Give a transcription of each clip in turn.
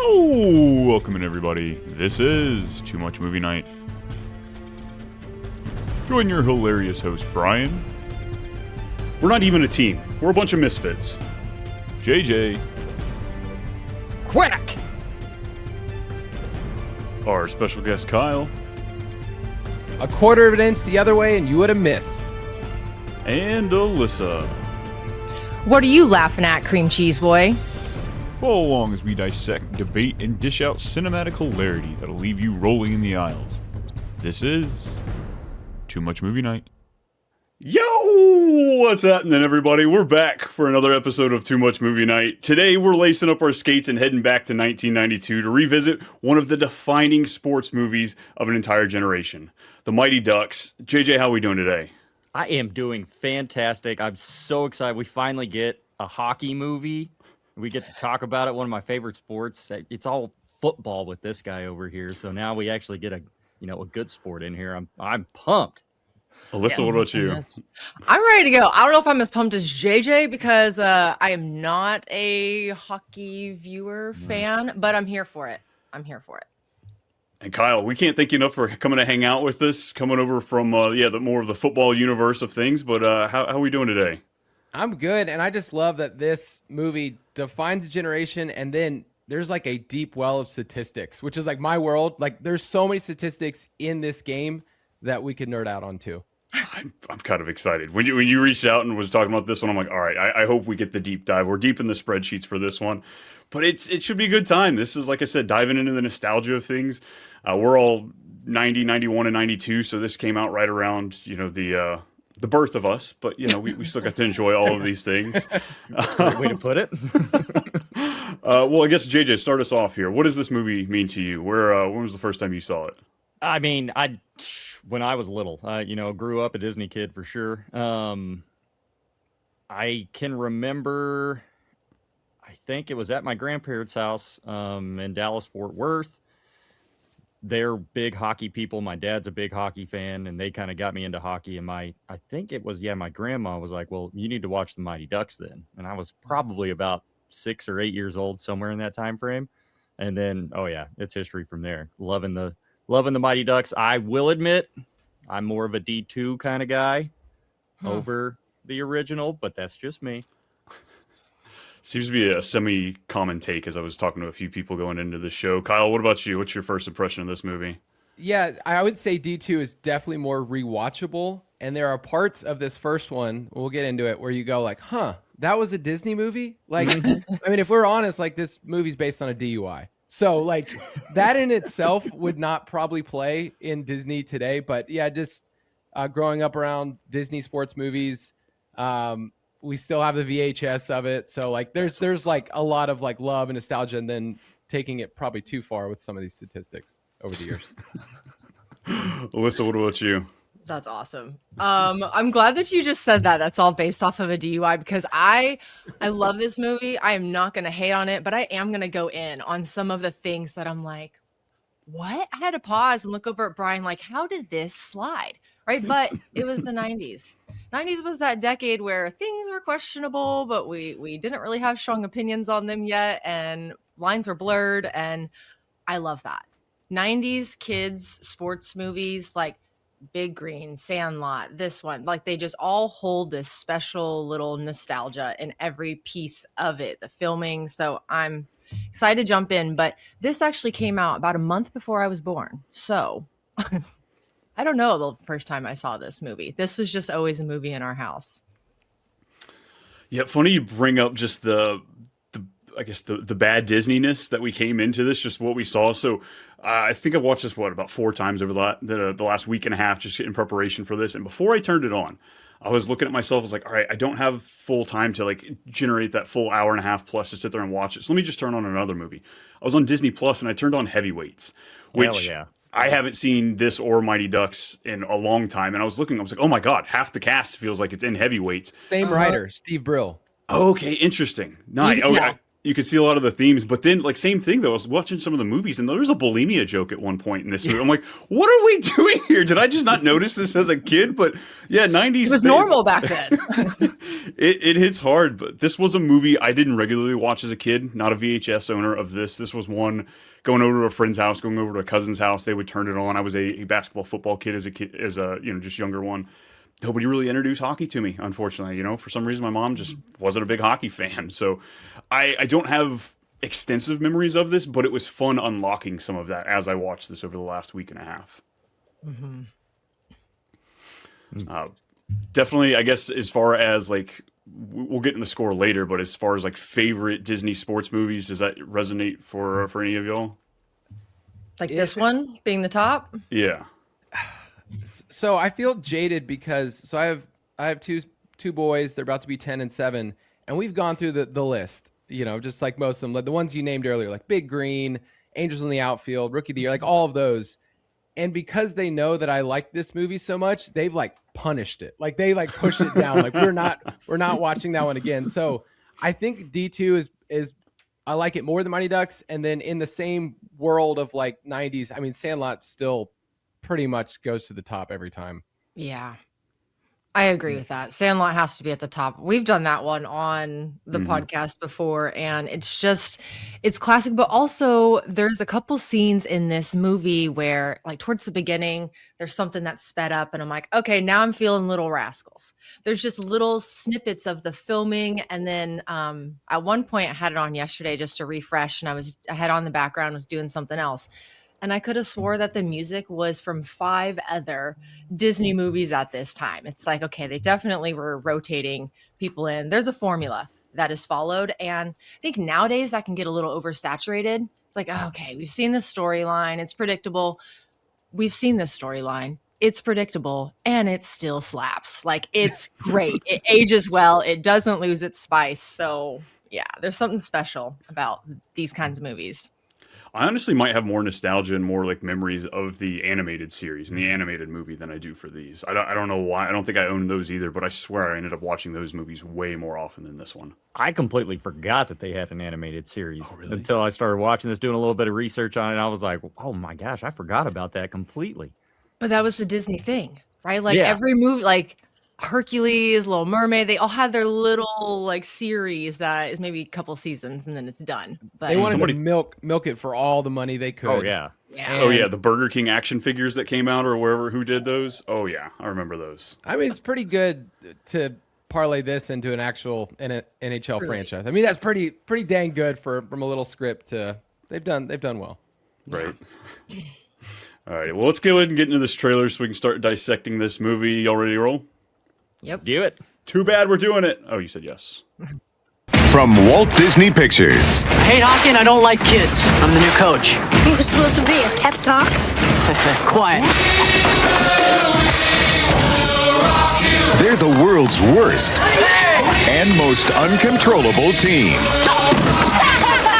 Yo! Welcome in, everybody. This is Too Much Movie Night. Join your hilarious host, Brian. We're not even a team. We're a bunch of misfits. JJ. QUACK! Our special guest, Kyle. A quarter of an inch the other way and you would have missed. And Alyssa. What are you laughing at, cream cheese boy? Follow along as we dissect, debate, and dish out cinematic hilarity that'll leave you rolling in the aisles. This is Too Much Movie Night. Yo! What's happening, everybody? We're back for another episode of Too Much Movie Night. Today, we're lacing up our skates and heading back to 1992 to revisit one of the defining sports movies of an entire generation, The Mighty Ducks. JJ, how are we doing today? I am doing fantastic. I'm so excited. We finally get a hockey movie. We get to talk about it. One of my favorite sports. It's all football with this guy over here. So now we actually get a good sport in here. I'm pumped. Alyssa, what about you? I'm ready to go. I don't know if I'm as pumped as JJ because I am not a hockey viewer fan, but I'm here for it. And Kyle, we can't thank you enough for coming to hang out with us, coming over from the more of the football universe of things. But how are we doing today? I'm good, and I just love that this movie defines a generation, and then there's like a deep well of statistics, which is like my world. Like there's so many statistics in this game that we could nerd out on too. I'm kind of excited. When you reached out and was talking about this one, I'm like, all right, I hope we get the deep dive. We're deep in the spreadsheets for this one. But it should be a good time. This is, like I said, diving into the nostalgia of things. We're all 90, 91, and 92, so this came out right around, the birth of us. But, we still got to enjoy all of these things. That's a great way to put it. Well, I guess, JJ, start us off here. What does this movie mean to you? When was the first time you saw it? I mean, when I was little, grew up a Disney kid for sure. I can remember, I think it was at my grandparents' house in Dallas, Fort Worth. They're big hockey people. My dad's a big hockey fan, and they kind of got me into hockey. And my grandma was like, well, you need to watch the Mighty Ducks then. And I was probably about 6 or 8 years old, somewhere in that time frame. And then, it's history from there. Loving the Mighty Ducks. I will admit, I'm more of a D2 kind of guy over the original, but that's just me. Seems to be a semi-common take as I was talking to a few people going into the show. Kyle, what about you? What's your first impression of this movie? Yeah, I would say D2 is definitely more rewatchable. And there are parts of this first one, we'll get into it, where you go like, that was a Disney movie? Like, I mean, if we're honest, like this movie's based on a DUI. So like that in itself would not probably play in Disney today. But yeah, just growing up around Disney sports movies, we still have the VHS of it. So like there's like a lot of like love and nostalgia, and then taking it probably too far with some of these statistics over the years. Alyssa, what about you? That's awesome. I'm glad that you just said that. That's all based off of a DUI because I love this movie. I am not going to hate on it, but I am going to go in on some of the things that I'm like, what? I had to pause and look over at Brian like, how did this slide? Right? But it was the 90s. 90s was that decade where things were questionable, but we didn't really have strong opinions on them yet, and lines were blurred, and I love that. 90s kids sports movies like Big Green, Sandlot, this one, like they just all hold this special little nostalgia in every piece of it, the filming. So I'm excited to jump in, but this actually came out about a month before I was born. So I don't know the first time I saw this movie. This was just always a movie in our house. Yeah, funny you bring up just the bad Disney-ness that we came into this, just what we saw. So I think I've watched this, about 4 times over the last week and a half, just in preparation for this. And before I turned it on, I was looking at myself, I was like, all right, I don't have full time to like generate that full hour and a half plus to sit there and watch it. So let me just turn on another movie. I was on Disney Plus and I turned on Heavyweights, which I haven't seen this or Mighty Ducks in a long time. And I was like, oh my God, half the cast feels like it's in Heavyweights. Same writer, Steve Brill. Okay, interesting. Nice. You could see a lot of the themes, but then like same thing though. I was watching some of the movies and there was a bulimia joke at one point in this movie. I'm like, what are we doing here? Did I just not notice this as a kid? But yeah, 90s. It was normal back then. It hits hard, but this was a movie I didn't regularly watch as a kid. Not a VHS owner of this. This was one going over to a friend's house, going over to a cousin's house. They would turn it on. I was a basketball football kid as a just younger one. Nobody really introduced hockey to me, unfortunately. For some reason my mom just wasn't a big hockey fan. So I don't have extensive memories of this, but it was fun unlocking some of that as I watched this over the last week and a half. Mm-hmm. Definitely, I guess, as far as like, we'll get in the score later, but as far as like favorite Disney sports movies, does that resonate for any of y'all? Like this one being the top? Yeah. So I feel jaded because I have two boys. They're about to be 10 and 7, and we've gone through the list. Just like most of them, like the ones you named earlier, like Big Green, Angels in the Outfield, Rookie of the Year, like all of those. And because they know that I like this movie so much, they've like punished it. Like they like pushed it down. Like we're not watching that one again. So I think D2 is I like it more than Mighty Ducks. And then in the same world of like 90s, I mean, Sandlot still pretty much goes to the top every time. Yeah. I agree with that. Sandlot has to be at the top. We've done that one on the podcast before, and it's classic. But also, there's a couple scenes in this movie where, like, towards the beginning, there's something that's sped up, and I'm like, okay, now I'm feeling Little Rascals. There's just little snippets of the filming, and then at one point, I had it on yesterday just to refresh, and I had on the background, was doing something else. And I could have swore that the music was from 5 other Disney movies at this time. It's like, okay, they definitely were rotating people in. There's a formula that is followed. And I think nowadays that can get a little oversaturated. It's like, oh, okay, we've seen this storyline. It's predictable. We've seen this storyline. It's predictable. And it still slaps. Like, it's great. It ages well. It doesn't lose its spice. So, yeah, there's something special about these kinds of movies. I honestly might have more nostalgia and more like memories of the animated series and the animated movie than I do for these. I don't know why. I don't think I own those either, but I swear I ended up watching those movies way more often than this one. I completely forgot that they had an animated series really? until I started watching this, doing a little bit of research on it. And I was like, oh my gosh, I forgot about that completely. But that was the Disney thing, right? Like Yeah. every movie, like Hercules, Little Mermaid, they all had their little like series that is maybe a couple seasons and then it's done. But They wanted to milk it for all the money they could. Oh, yeah. yeah. Oh yeah, the Burger King action figures that came out or wherever who did those. Oh yeah, I remember those. I mean, it's pretty good to parlay this into an actual NHL franchise. I mean, that's pretty dang good from a little script to they've done well. Right. All right. Well, let's go ahead and get into this trailer so we can start dissecting this movie. Y'all ready to roll? Yep. Do it. Too bad we're doing it. Oh, you said yes. From Walt Disney Pictures, I hate hockey and I don't like kids. I'm the new coach. It was supposed to be a pep talk. Quiet. they're the world's worst and most uncontrollable team.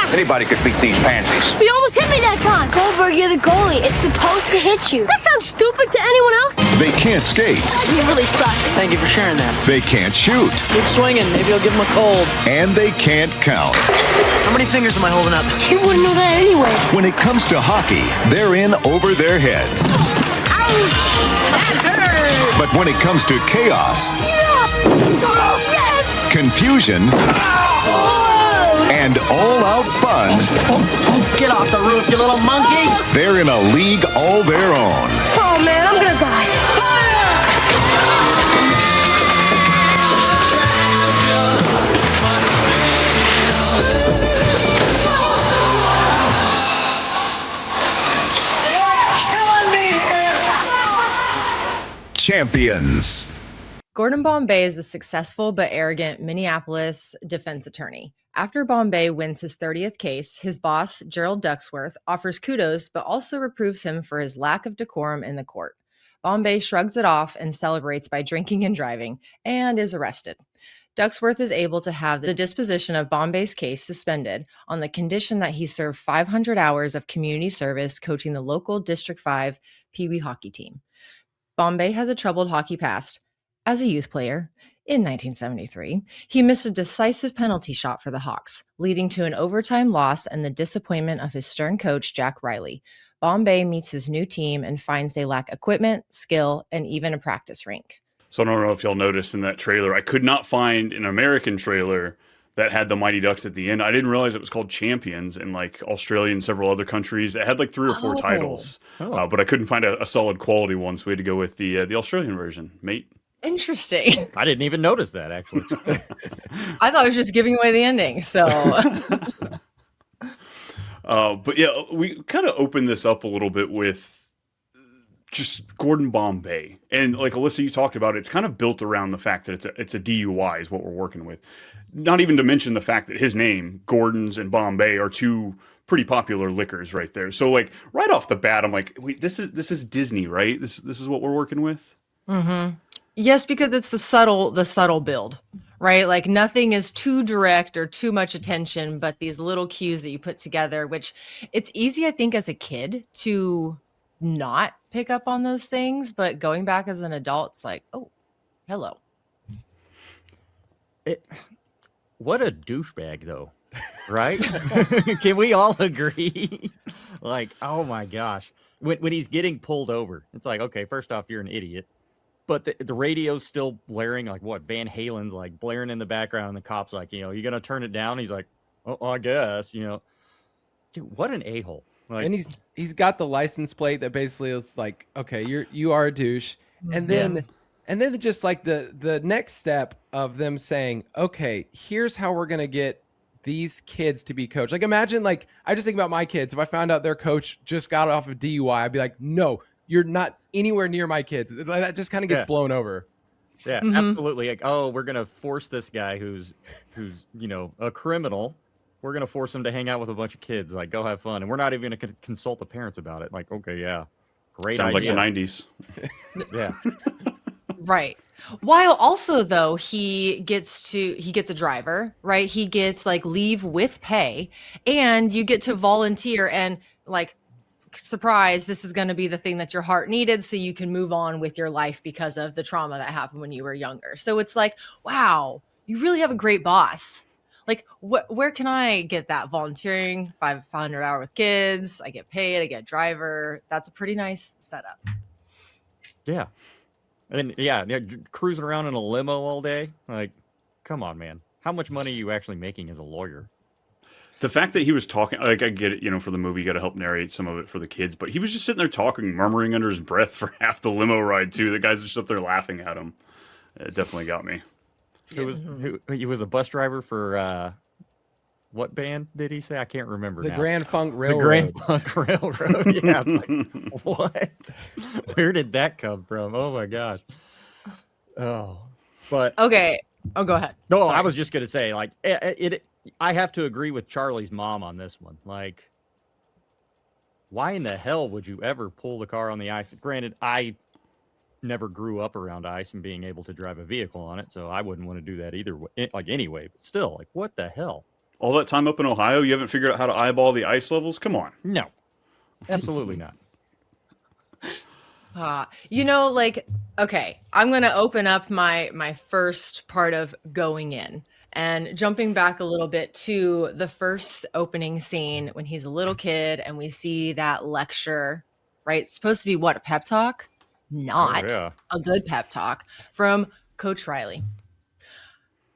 Anybody could beat these pansies. You almost hit me that time. Goldberg, you're the goalie. It's supposed to hit you. That sounds stupid to anyone else. They can't skate. You really suck. Thank you for sharing that. They can't shoot. Keep swinging. Maybe I'll give him a cold. And they can't count. How many fingers am I holding up? You wouldn't know that anyway. When it comes to hockey, they're in over their heads. Ouch! That hurt! But when it comes to chaos, Yes! confusion, and all-out fun, Get off the roof, you little monkey! they're in a league all their own. Oh man, I'm gonna die. Champions. Gordon Bombay is a successful but arrogant Minneapolis defense attorney. After Bombay wins his 30th case, his boss, Gerald Ducksworth, offers kudos but also reproves him for his lack of decorum in the court. Bombay shrugs it off and celebrates by drinking and driving, and is arrested. Ducksworth is able to have the disposition of Bombay's case suspended on the condition that he serve 500 hours of community service coaching the local District 5 Pee Wee hockey team. Bombay has a troubled hockey past. As a youth player, in 1973, he missed a decisive penalty shot for the Hawks, leading to an overtime loss and the disappointment of his stern coach, Jack Riley. Bombay meets his new team and finds they lack equipment, skill, and even a practice rink. So I don't know if y'all noticed in that trailer, I could not find an American trailer that had the Mighty Ducks at the end. I didn't realize it was called Champions in like Australia and several other countries. It had like 3 or 4 titles, but I couldn't find a solid quality one, so we had to go with the Australian version, mate. Interesting. I didn't even notice that, actually. I thought I was just giving away the ending. So, but yeah, we kind of opened this up a little bit with just Gordon Bombay, and like Alyssa, you talked about it. It's kind of built around the fact that it's a DUI is what we're working with. Not even to mention the fact that his name, Gordon's and Bombay, are 2 pretty popular liquors right there. So like right off the bat, I'm like, wait, this is Disney, right? This is what we're working with. mm-hmm. Yes, because it's the subtle build, right? Like nothing is too direct or too much attention, but these little cues that you put together, which it's easy, I think, as a kid to not pick up on those things, but going back as an adult, it's like, oh, hello. What a douchebag, though, right? Can we all agree? Like, oh my gosh, when he's getting pulled over, it's like, okay, first off, you're an idiot. But the radio's still blaring, like what Van Halen's like blaring in the background, and the cop's like, you gonna turn it down? He's like, oh, I guess, Dude, what an a-hole. Like, and he's got the license plate that basically is like, okay, you are a douche. And then just like the next step of them saying, okay, here's how we're gonna get these kids to be coached. Like imagine, like I just think about my kids. If I found out their coach just got off of DUI, I'd be like, no, you're not anywhere near my kids. That just kind of gets blown over. Yeah, absolutely. Like, oh, we're gonna force this guy who's a criminal. We're gonna force him to hang out with a bunch of kids. Like, go have fun, and we're not even gonna consult the parents about it. Like, okay, yeah, great. Sounds idea. like the '90s. Yeah, Right. While also though he gets a driver, right? He gets like leave with pay, and you get to volunteer and like, surprise, this is going to be the thing that your heart needed so you can move on with your life because of the trauma that happened when you were younger. So it's like, wow, you really have a great boss. Like, where can I get that? Volunteering, 500 hour with kids, I get paid, I get a driver. That's a pretty nice setup. yeah, and yeah, cruising around in a limo all day. Like, come on, man. How much money are you actually making as a lawyer? The fact that he was talking, like I get it, for the movie, you got to help narrate some of it for the kids, but he was just sitting there talking, murmuring under his breath for half the limo ride too. The guys are just up there laughing at him. It definitely got me. He was a bus driver for what band did he say? I can't remember. The now. Grand Funk Railroad. The Grand Funk Railroad. Yeah, it's like, what? Where did that come from? Oh my gosh. Oh, but Okay. Oh, go ahead. no, Sorry. I was just gonna say, like, I have to agree with Charlie's mom on this one. Like, why in the hell would you ever pull the car on the ice? Granted, I never grew up around ice and being able to drive a vehicle on it, so I wouldn't want to do that either. Like, anyway, but still, like, what the hell? All that time up in Ohio, you haven't figured out how to eyeball the ice levels? Come on. No, absolutely not. Like, okay, I'm going to open up my first part of going in and jumping back a little bit to the first opening scene when he's a little kid and we see that lecture, right? It's supposed to be what, a pep talk? Not a good pep talk from Coach Riley.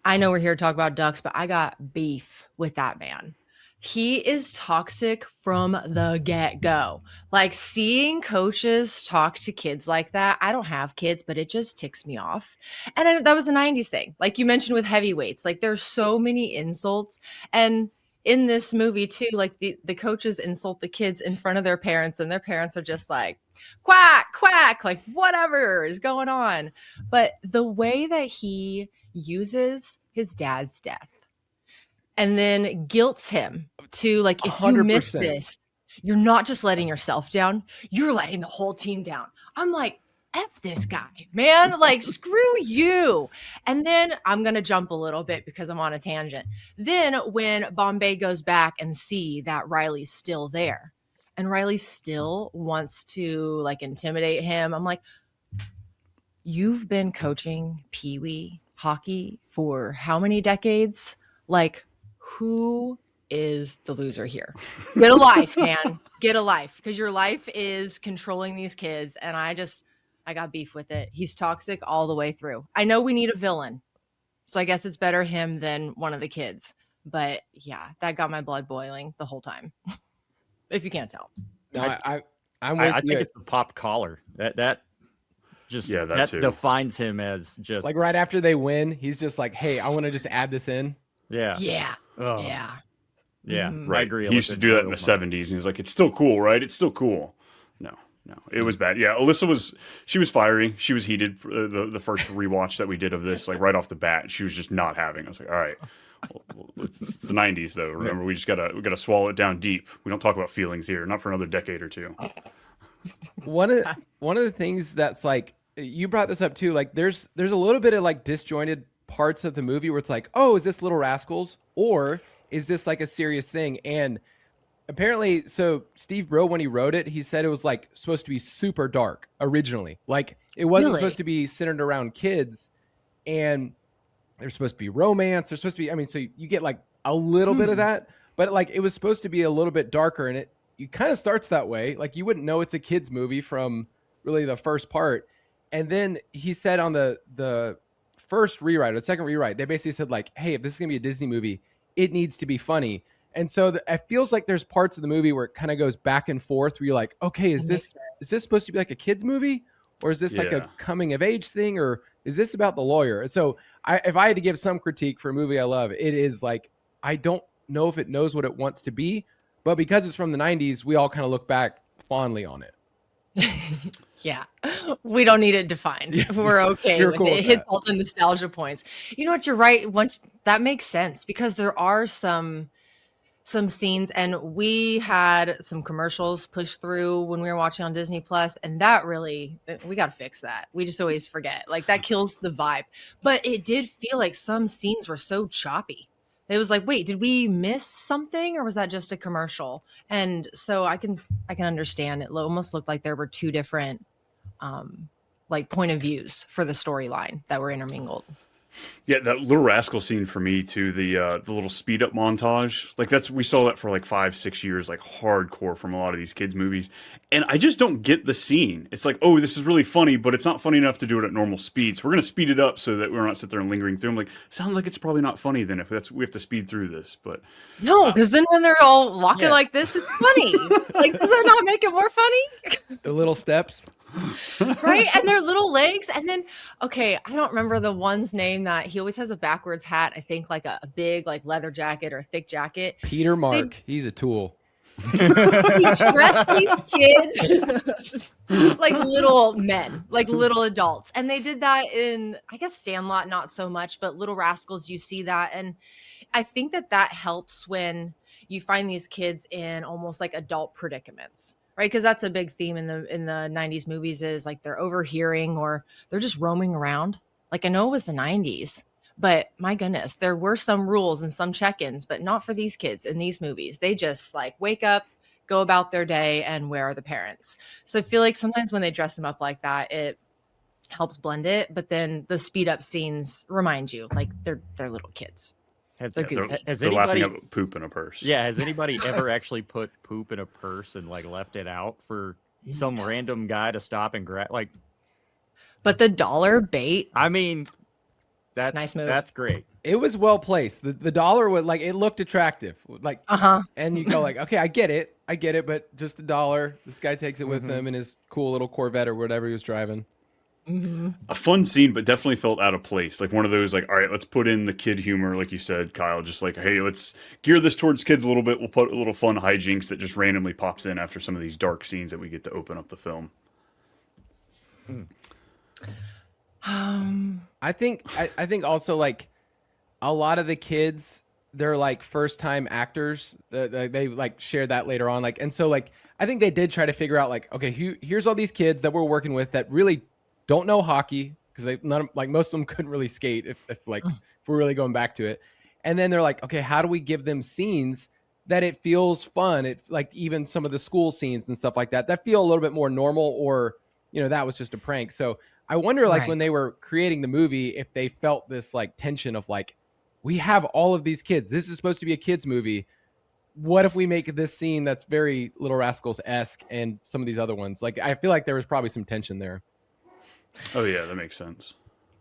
I know we're here to talk about Ducks, but I got beef with that man. He is toxic from the get-go. Like, seeing coaches talk to kids like that, I don't have kids, but it just ticks me off. And that was a 90s thing. Like you mentioned with heavyweights, like there's so many insults. And in this movie too, like the coaches insult the kids in front of their parents, and their parents are just like, quack, quack, like whatever is going on. But the way that he uses his dad's death and then guilts him to, like, if you miss 100%. this, you're not just letting yourself down, you're letting the whole team down. I'm like, F this guy, man. Like, screw you. And then I'm going to jump a little bit because I'm on a tangent. Then when Bombay goes back and see that Riley's still there and Riley still wants to, like, intimidate him, I'm like, you've been coaching Pee-wee hockey for how many decades? Like, who is the loser here? Get a life, man. Get a life, because your life is controlling these kids. And I just, I got beef with it. He's toxic all the way through. I know we need a villain, so I guess it's better him than one of the kids. But yeah, that got my blood boiling the whole time. If you can't tell. No, I'm with I you. think it's the pop collar that too. defines him as just Like right after they win, he's just like, "Hey, I want to just add this in." yeah. Yeah. Yeah, Right. I agree. He used to do that in the 70s, and he's like, it's still cool, right? It's still cool. No, it was bad. Yeah, Alyssa was fiery. She was heated. The first rewatch that we did of this, like right off the bat, she was just not having. I was like, all right, well, it's the 90s though. Remember, we gotta swallow it down deep. We don't talk about feelings here, not for another decade or two. One of the things that's like, you brought this up too, like there's a little bit of like disjointed parts of the movie where it's like, oh, is this Little Rascals, or is this like a serious thing? And apparently, so Steve Bro, when he wrote it, he said it was like supposed to be super dark originally. Like it wasn't supposed to be centered around kids, and there's supposed to be romance. There's supposed to be, I mean, so you get like a little bit of that, but like it was supposed to be a little bit darker, and it kind of starts that way. Like you wouldn't know it's a kid's movie from really the first part. And then he said on the first rewrite or the second rewrite, they basically said like, hey, if this is gonna be a Disney movie, it needs to be funny. And so it feels like there's parts of the movie where it kind of goes back and forth where you're like, okay, is this supposed to be like a kid's movie, or is this like a coming of age thing, or is this about the lawyer? And so if I had to give some critique for a movie I love, it is like, I don't know if it knows what it wants to be, but because it's from the 90s, we all kind of look back fondly on it. Yeah, we don't need it defined. We're okay with cool it. with It hits that. all the nostalgia points. You know what? You're right. Once that makes sense, because there are some scenes, and we had some commercials pushed through when we were watching on Disney Plus, and that really, we got to fix that. We just always forget. Like that kills the vibe. But it did feel like some scenes were so choppy. It was like, wait, did we miss something, or was that just a commercial? And so I can understand. It almost looked like there were two different like point of views for the storyline that were intermingled. Yeah, that Little Rascal scene for me too, the little speed up montage, like we saw that for like 5-6 years, like hardcore from a lot of these kids movies, and I just don't get the scene. It's like, oh, this is really funny, but it's not funny enough to do it at normal speed, so we're gonna speed it up so that we're not sitting there and lingering through. I'm like, sounds like it's probably not funny then if we have to speed through this, but no, because then when they're all walking like this, it's funny. Like, does that not make it more funny? The little steps. Right? And their little legs. And then, okay, I don't remember the one's name that he always has a backwards hat. I think like a big like leather jacket or thick jacket. Peter Mark. He's a tool. He dressed these kids like little men, like little adults. And they did that in, I guess, Sandlot, not so much, but Little Rascals, you see that. And I think that helps when you find these kids in almost like adult predicaments. Right, because that's a big theme in the 90s movies is like they're overhearing or they're just roaming around. Like I know it was the 90s, but my goodness, there were some rules and some check-ins, but not for these kids in these movies. They just like wake up, go about their day, and where are the parents? So I feel like sometimes when they dress them up like that, it helps blend it. But then the speed up scenes remind you like they're little kids. Has they're anybody laughing at poop in a purse. Yeah, has anybody ever actually put poop in a purse and like left it out for some random guy to stop and grab? Like, but the dollar bait. I mean, that's Nice move. That's great. It was well placed. The dollar would like, it looked attractive. Like, and you go like, okay, I get it, but just $1. This guy takes it with him in his cool little Corvette or whatever he was driving. A fun scene, but definitely felt out of place. Like one of those, like, all right, let's put in the kid humor, like you said, Kyle. Just like, hey, let's gear this towards kids a little bit. We'll put a little fun hijinks that just randomly pops in after some of these dark scenes that we get to open up the film. I think also like a lot of the kids, they're like first time actors. They like shared that later on. Like, and so like I think they did try to figure out like, okay, here's all these kids that we're working with that really don't know hockey because most of them couldn't really skate if we're really going back to it. And then they're like, okay, how do we give them scenes that it feels fun? It like even some of the school scenes and stuff like that feel a little bit more normal, or that was just a prank. So I wonder like when they were creating the movie, if they felt this like tension of like, we have all of these kids. This is supposed to be a kids movie. What if we make this scene that's very Little Rascals-esque and some of these other ones? Like I feel like there was probably some tension there. Oh yeah, that makes sense.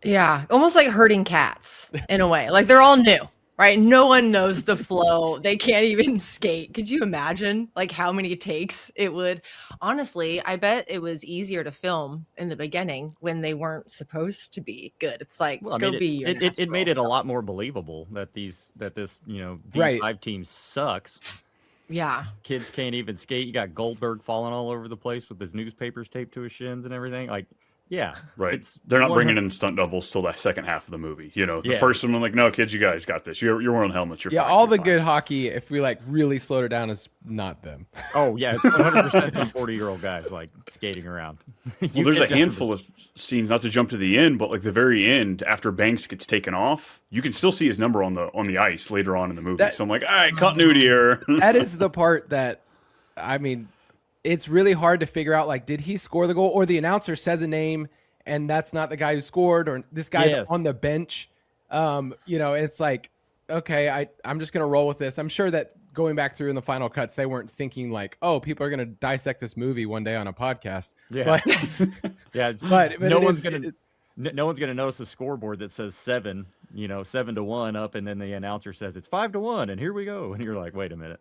Yeah, almost like herding cats in a way. Like they're all new, right? No one knows the flow. They can't even skate. Could you imagine like how many takes it would? Honestly, I bet it was easier to film in the beginning when they weren't supposed to be good. It's like Well, I go mean, be your it made it a natural lot more believable that this Right. D5 team sucks. self. Yeah. Kids can't even skate. You got Goldberg falling all over the place with his newspapers taped to his shins and everything. Like, yeah, Right. It's They're not 100 bringing in stunt doubles till the second half of the movie. You know, the Yeah. first one, I'm like, no, kids, you guys got this. You're wearing helmets. You're Yeah, fine. all You're the fine." good hockey, if we like really slowed it down, is not them. Oh yeah, it's 100% some 40-year-old guys like skating around. Well, there's a handful of scenes, not to jump to the end, but like the very end, after Banks gets taken off, you can still see his number on the ice later on in the movie. So I'm like, all right, continuity here. That is the part that, I mean, it's really hard to figure out, like, did he score the goal, or the announcer says a name and that's not the guy who scored, or this guy's Yes. on the bench. It's like, okay, I'm just going to roll with this. I'm sure that going back through in the final cuts, they weren't thinking like, oh, people are going to dissect this movie one day on a podcast. Yeah. But, Yeah, but no it one's is- gonna no one's gonna notice a scoreboard that says 7-1 up, and then the announcer says it's 5-1, and here we go, and you're like, wait a minute.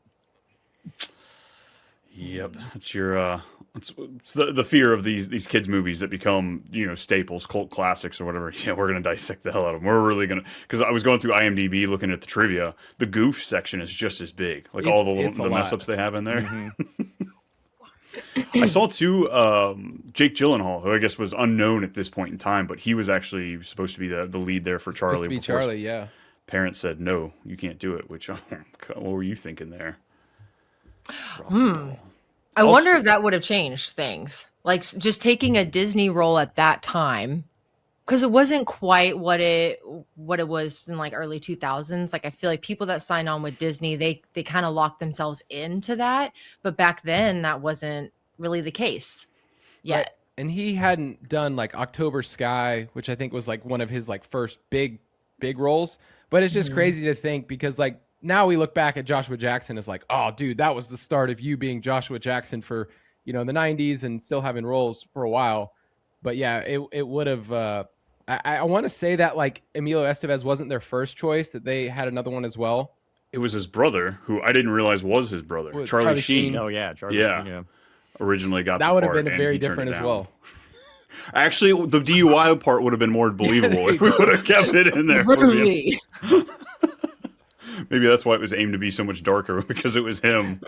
Yep, that's your it's the fear of these kids movies that become staples, cult classics or whatever. Yeah, we're gonna dissect the hell out of them. We're really gonna, because I was going through IMDb looking at the trivia. The goof section is just as big, like all It's a the mess lot. ups they have in there. I saw too Jake Gyllenhaal, who I guess was unknown at this point in time, but he was actually supposed to be the lead there for supposed Charlie. to be before Charlie, yeah. parents said no, you can't do it. Which what were you thinking there? I wonder if that would have changed things. Like just taking a Disney role at that time, because it wasn't quite what it was in like early 2000s. Like I feel like people that sign on with Disney, they kind of locked themselves into that. But back then, that wasn't really the case yet. Right. And he hadn't done like October Sky, which I think was like one of his like first big roles. But it's just crazy to think, because like now we look back at Joshua Jackson as like, oh, dude, that was the start of you being Joshua Jackson for, the 90s and still having roles for a while. But yeah, it would have, I want to say that like Emilio Estevez wasn't their first choice, that they had another one as well. It was his brother, who I didn't realize was his brother, Well, Charlie Charlie Sheen. Sheen. Oh yeah, Charlie. Yeah. Originally got That the would have part, been and very he turned different it as down. well. Actually, the DUI part would have been more believable if we would have kept it in there. Really? Maybe that's why it was aimed to be so much darker, because it was him.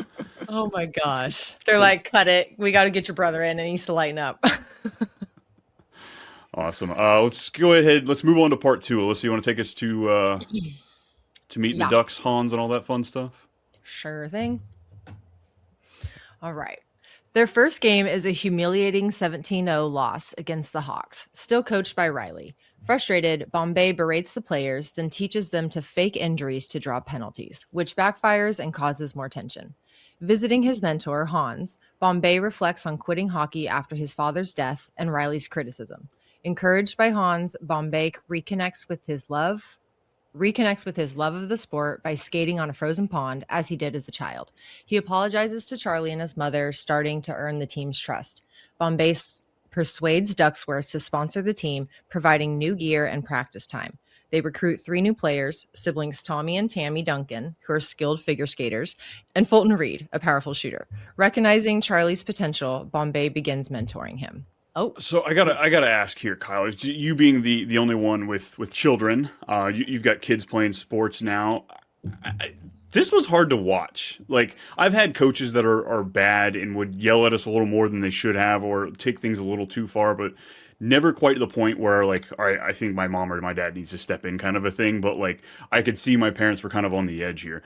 Oh my gosh. They're like, cut it. We got to get your brother in, and he needs to lighten up. Awesome. Let's go ahead. Let's move on to part two. Alyssa, you want to take us to meeting the Yeah. ducks, Hans, and all that fun stuff? Sure thing. All right. Their first game is a humiliating 17-0 loss against the Hawks, still coached by Riley. Frustrated, Bombay berates the players, then teaches them to fake injuries to draw penalties, which backfires and causes more tension. Visiting his mentor, Hans, Bombay reflects on quitting hockey after his father's death and Riley's criticism. Encouraged by Hans, Bombay reconnects with his love of the sport by skating on a frozen pond, as he did as a child. He apologizes to Charlie and his mother, starting to earn the team's trust. Bombay persuades Ducksworth to sponsor the team, providing new gear and practice time. They recruit 3 new players, siblings Tommy and Tammy Duncan, who are skilled figure skaters, and Fulton Reed, a powerful shooter. Recognizing Charlie's potential, Bombay begins mentoring him. Oh, So I gotta ask here, Kyle. You being the only one with children, you've got kids playing sports now. This was hard to watch. Like, I've had coaches that are bad and would yell at us a little more than they should have, or take things a little too far, but never quite to the point where, like, all right, I think my mom or my dad needs to step in, kind of a thing. But like, I could see my parents were kind of on the edge here.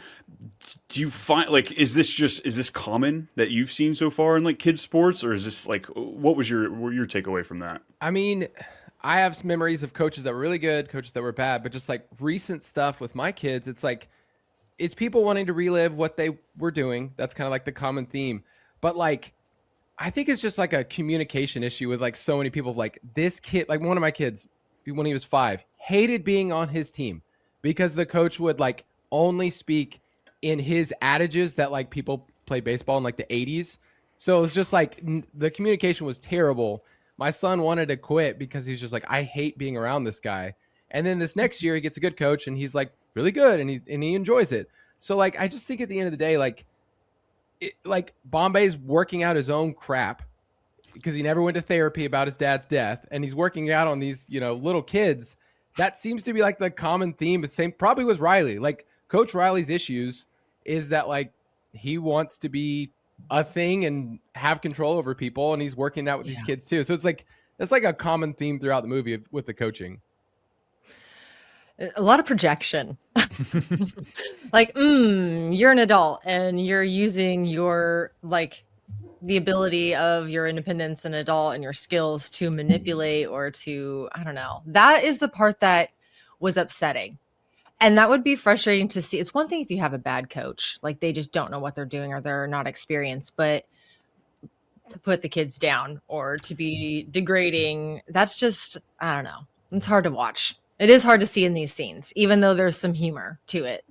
Do you find, like, is this common that you've seen so far in like kids sports, or is this like, what was your takeaway from that? I mean, I have some memories of coaches that were really good, coaches that were bad, but just like recent stuff with my kids, it's like, it's people wanting to relive what they were doing. That's kind of like the common theme. But like, I think it's just like a communication issue with like so many people. Like this kid, like one of my kids, when he was 5, hated being on his team because the coach would like only speak in his adages that like people play baseball in like the 80s. So it was just like the communication was terrible. my son wanted to quit because he's just like, I hate being around this guy. And then this next year he gets a good coach and he's like really good and he enjoys it. So like, I just think at the end of the day, like Bombay's working out his own crap because he never went to therapy about his dad's death. And he's working out on these, little kids. That seems to be like the common theme. But same probably with Riley, like Coach Riley's issues is that like he wants to be a thing and have control over people. And he's working out with these kids too. So it's like a common theme throughout the movie with the coaching. A lot of projection. Like, you're an adult and you're using your, like, the ability of your independence and adult and your skills to manipulate or to, I don't know. That is the part that was upsetting. And that would be frustrating to see. It's one thing if you have a bad coach, like they just don't know what they're doing or they're not experienced, but to put the kids down or to be degrading, that's just, I don't know. It's hard to watch. It is hard to see in these scenes, even though there's some humor to it.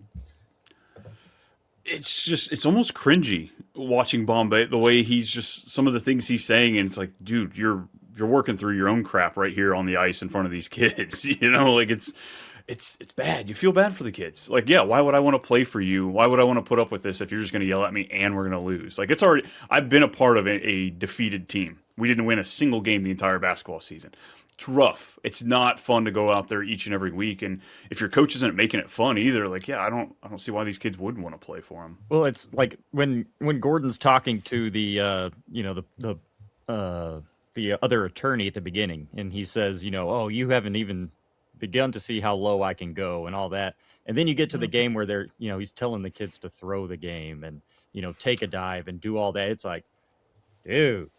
It's almost cringy watching Bombay, the way he's just, some of the things he's saying, and it's like, dude, you're working through your own crap right here on the ice in front of these kids. Like it's bad. You feel bad for the kids. Like, yeah, why would I want to play for you? Why would I want to put up with this if you're just going to yell at me and we're going to lose? Like, I've been a part of a defeated team. We didn't win a single game the entire basketball season. It's rough. It's not fun to go out there each and every week. And if your coach isn't making it fun either, like, yeah, I don't see why these kids wouldn't want to play for him. Well, it's like when Gordon's talking to the other attorney at the beginning, and he says, oh, you haven't even begun to see how low I can go and all that. And then you get to the game where they're, he's telling the kids to throw the game and, take a dive and do all that. It's like, dude,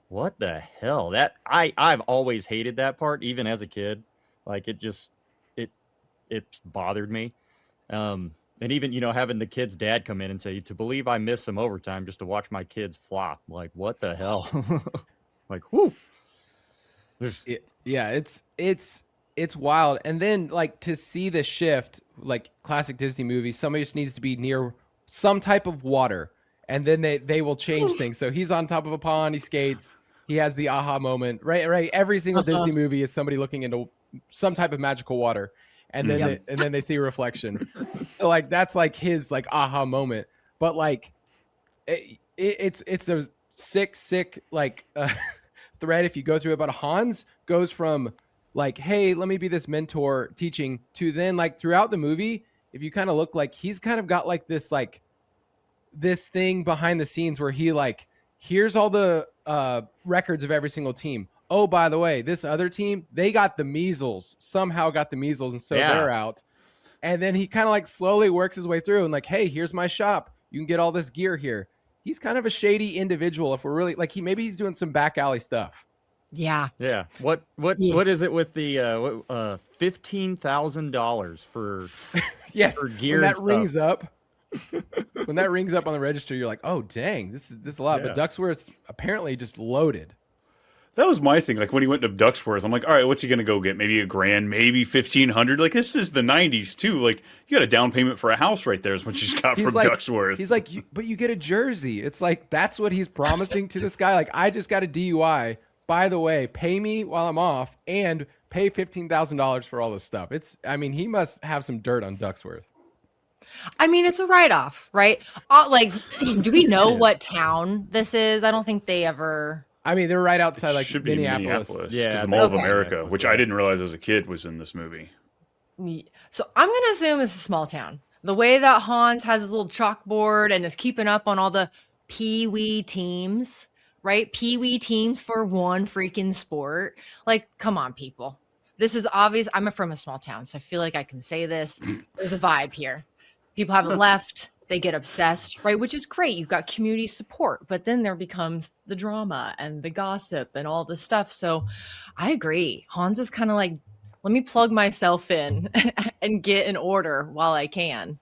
what the hell? That I've always hated that part, even as a kid. Like it bothered me. And even, having the kid's dad come in and say, to believe I missed some overtime just to watch my kids flop. Like, what the hell? Like, whoo. It's wild. And then like to see the shift, like classic Disney movies, somebody just needs to be near some type of water and then they will change things. So he's on top of a pond, he skates, he has the aha moment, right? Every single Disney movie is somebody looking into some type of magical water and then they see a reflection. So like, that's like his like aha moment. But like, it's a sick, like thread. If you go through it, but Hans goes from like, hey, let me be this mentor teaching to then like throughout the movie, if you kind of look like he's kind of got like this thing behind the scenes where he like, here's all the records of every single team. Oh, by the way, this other team, they got the measles, somehow got the measles. And so they're out. And then he kind of like slowly works his way through and like, hey, here's my shop. You can get all this gear here. He's kind of a shady individual. If we're really like, maybe he's doing some back alley stuff. Yeah. Yeah. What is it with the $15,000 for yes for gear? When that rings up, when that rings up on the register, you're like, oh dang, this is a lot. Yeah. But Ducksworth apparently just loaded. That was my thing. Like when he went to Ducksworth, I'm like, all right, what's he gonna go get? Maybe $1,000, maybe $1,500. Like this is the '90s too. Like you got a down payment for a house right there is what you just got from like, Ducksworth. He's like, but you get a jersey. It's like that's what he's promising to this guy. Like I just got a DUI. By the way, pay me while I'm off and pay $15,000 for all this stuff. He must have some dirt on Ducksworth. I mean, it's a write-off, right? Like, do we know what town this is? I don't think they ever. I mean, they're right outside like should Minneapolis. Be Minneapolis. Yeah, the Mall of okay. America, which I didn't realize as a kid was in this movie. So I'm gonna assume it's a small town. The way that Hans has his little chalkboard and is keeping up on all the pee-wee teams, right? Pee-wee teams for one freaking sport. Like, come on, people. This is obvious. I'm from a small town, so I feel like I can say this. There's a vibe here. People haven't left. They get obsessed, right? Which is great. You've got community support, but then there becomes the drama and the gossip and all the stuff. So I agree. Hans is kind of like, let me plug myself in and get in order while I can.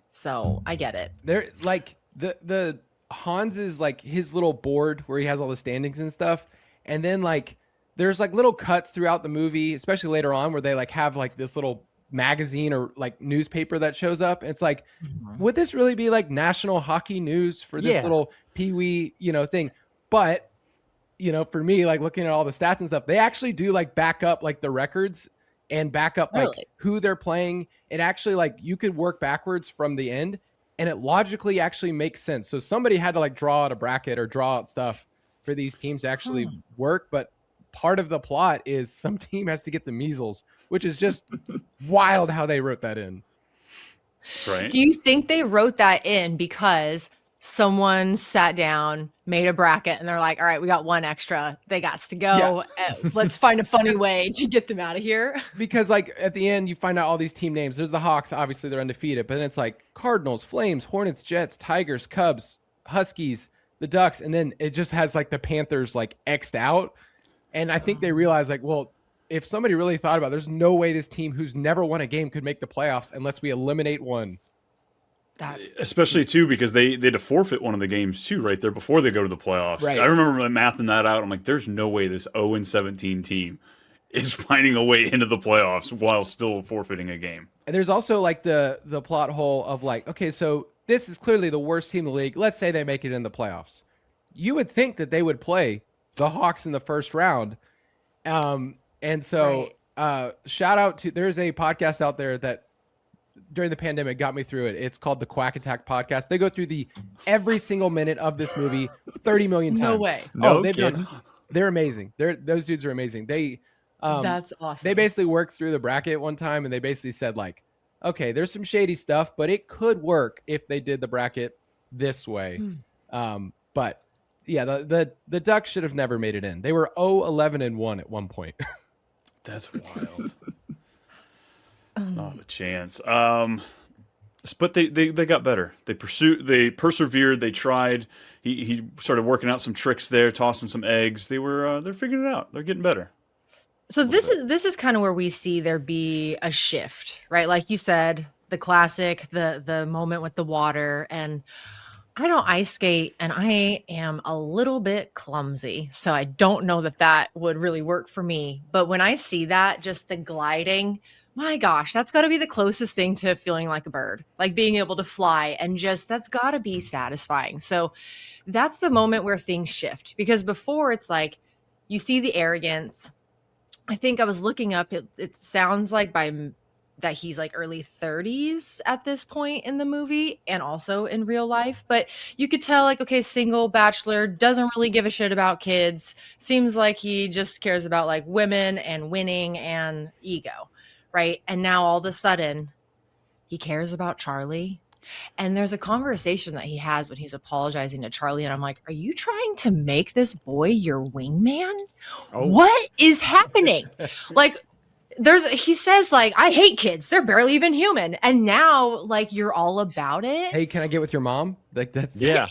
So I get it. They're like the Hans is like his little board where he has all the standings and stuff. And then like, there's like little cuts throughout the movie, especially later on where they like have like this little magazine or like newspaper that shows up. It's like, would this really be like national hockey news for this little pee-wee, thing? But for me, like looking at all the stats and stuff, they actually do like back up like the records and back up like who they're playing. It actually like you could work backwards from the end and it logically actually makes sense. So somebody had to like draw out a bracket or draw out stuff for these teams to actually work. But part of the plot is some team has to get the measles, which is just wild how they wrote that in. Right. Do you think they wrote that in because someone sat down, made a bracket, and they're like, all right, we got one extra. They got to go. Let's find a funny way to get them out of here. Because like at the end, you find out all these team names. There's the Hawks. Obviously, they're undefeated. But then it's like Cardinals, Flames, Hornets, Jets, Tigers, Cubs, Huskies, the Ducks. And then it just has like the Panthers like X'd out. And I think they realized like, well, if somebody really thought about it, there's no way this team who's never won a game could make the playoffs unless we eliminate one. Especially too because they had to forfeit one of the games too right there before they go to the playoffs. Right. I remember mathing that out. I'm like, there's no way this 0-17 team is finding a way into the playoffs while still forfeiting a game. And there's also like the plot hole of like, okay, so this is clearly the worst team in the league. Let's say they make it in the playoffs. You would think that they would play the Hawks in the first round. And so shout out to, there's a podcast out there that during the pandemic got me through it. It's called the Quack Attack podcast. They go through every single minute of this movie 30 million times. No way. They're amazing. Those dudes are amazing. That's awesome. They basically worked through the bracket one time and they basically said like, okay, there's some shady stuff, but it could work if they did the bracket this way. But yeah, the Ducks should have never made it in. They were 0-11-1 at one point. That's wild. Not a chance. But they got better. They persevered. They tried. He started working out some tricks there, tossing some eggs. They're figuring it out. They're getting better. So this is kind of where we see there be a shift, right? Like you said, the classic, the moment with the water, and I don't ice skate and I am a little bit clumsy. So I don't know that would really work for me. But when I see that, just the gliding, my gosh, that's got to be the closest thing to feeling like a bird, like being able to fly, and just that's got to be satisfying. So that's the moment where things shift, because before it's like you see the arrogance. I think I was looking up, it sounds like that he's like early 30s at this point in the movie and also in real life. But you could tell like, okay, single bachelor, doesn't really give a shit about kids. Seems like he just cares about like women and winning and ego. Right. And now all of a sudden he cares about Charlie. And there's a conversation that he has when he's apologizing to Charlie. And I'm like, are you trying to make this boy your wingman? Oh. What is happening? Like, he says like, I hate kids. They're barely even human. And now like, you're all about it. Hey, can I get with your mom? Like that's yeah.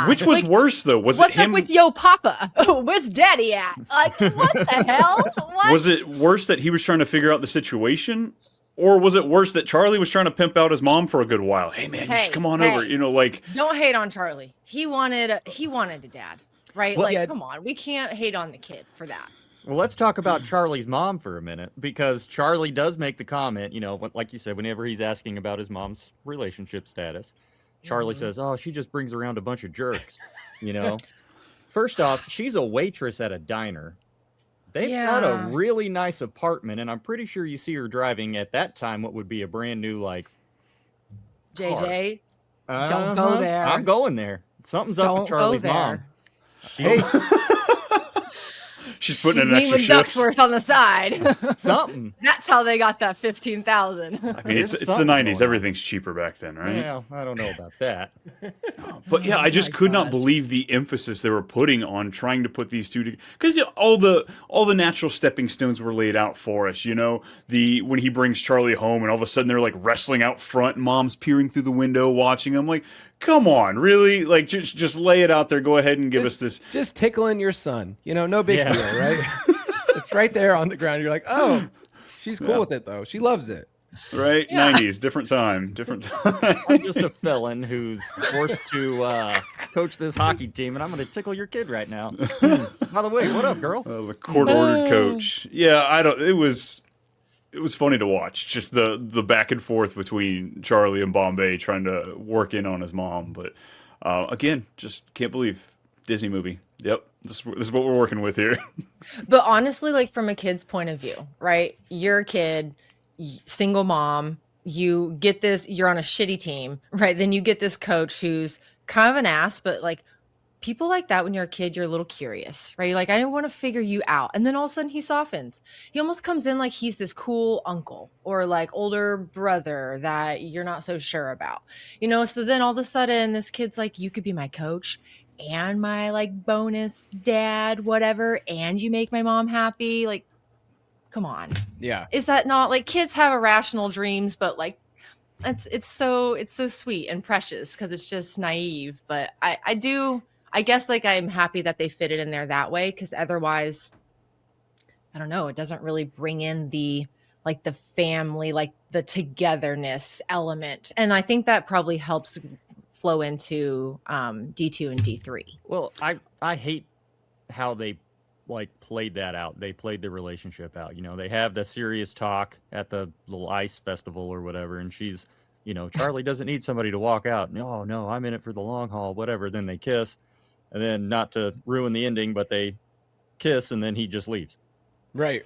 Which was like, worse though? Was what's it him? Up with yo papa? Where's daddy at? Like, what the hell? What? Was it worse that he was trying to figure out the situation? Or was it worse that Charlie was trying to pimp out his mom for a good while? Hey man, you should come on over. You know, like, don't hate on Charlie. He wanted a dad, right? Well, like, come on, we can't hate on the kid for that. Well, let's talk about Charlie's mom for a minute, because Charlie does make the comment, you know, like you said, whenever he's asking about his mom's relationship status, Charlie says, "Oh, she just brings around a bunch of jerks," you know. First off, she's a waitress at a diner. They've got a really nice apartment, and I'm pretty sure you see her driving at that time what would be a brand new, like, JJ, don't go there. I'm going there. Something's up with Charlie's mom. She's putting in an extra shift. Ducksworth on the side. Something. That's how they got that 15,000. I mean, it's the 90s. Everything's cheaper back then, right? Yeah, I don't know about that. But yeah, I just could not believe the emphasis they were putting on trying to put these two together, because all the natural stepping stones were laid out for us. You know, when he brings Charlie home, and all of a sudden they're like wrestling out front, and Mom's peering through the window watching them. Like, come on, really? Like, just lay it out there. Go ahead and give us this. Just tickling your son. You know, no big deal, right? It's right there on the ground. You're like, oh, she's cool with it, though. She loves it. Right? Yeah. 90s, different time. I'm just a felon who's forced to coach this hockey team, and I'm going to tickle your kid right now. By the way, what up, girl? The court-ordered coach. Yeah, it was funny to watch, just the back and forth between Charlie and Bombay trying to work in on his mom. But again, just can't believe Disney movie. Yep, This is what we're working with here. But honestly, like from a kid's point of view, right? You're a kid, single mom, you get this, you're on a shitty team, right? Then you get this coach who's kind of an ass, but like people like that when you're a kid, you're a little curious, right? You're like, I didn't want to figure you out. And then all of a sudden he softens. He almost comes in like he's this cool uncle or like older brother that you're not so sure about, So then all of a sudden this kid's like, you could be my coach and my like bonus dad, whatever, and you make my mom happy. Like, come on. Yeah. Is that not like kids have irrational dreams, but like it's so sweet and precious because it's just naive. But I guess like I'm happy that they fit it in there that way because otherwise, I don't know, it doesn't really bring in the like the family, like the togetherness element. And I think that probably helps flow into D2 and D3. Well, I hate how they like played that out. They played the relationship out. They have the serious talk at the little ice festival or whatever, and she's, Charlie doesn't need somebody to walk out. No, I'm in it for the long haul, whatever. Then they kiss, and then not to ruin the ending, but they kiss, and then he just leaves. Right.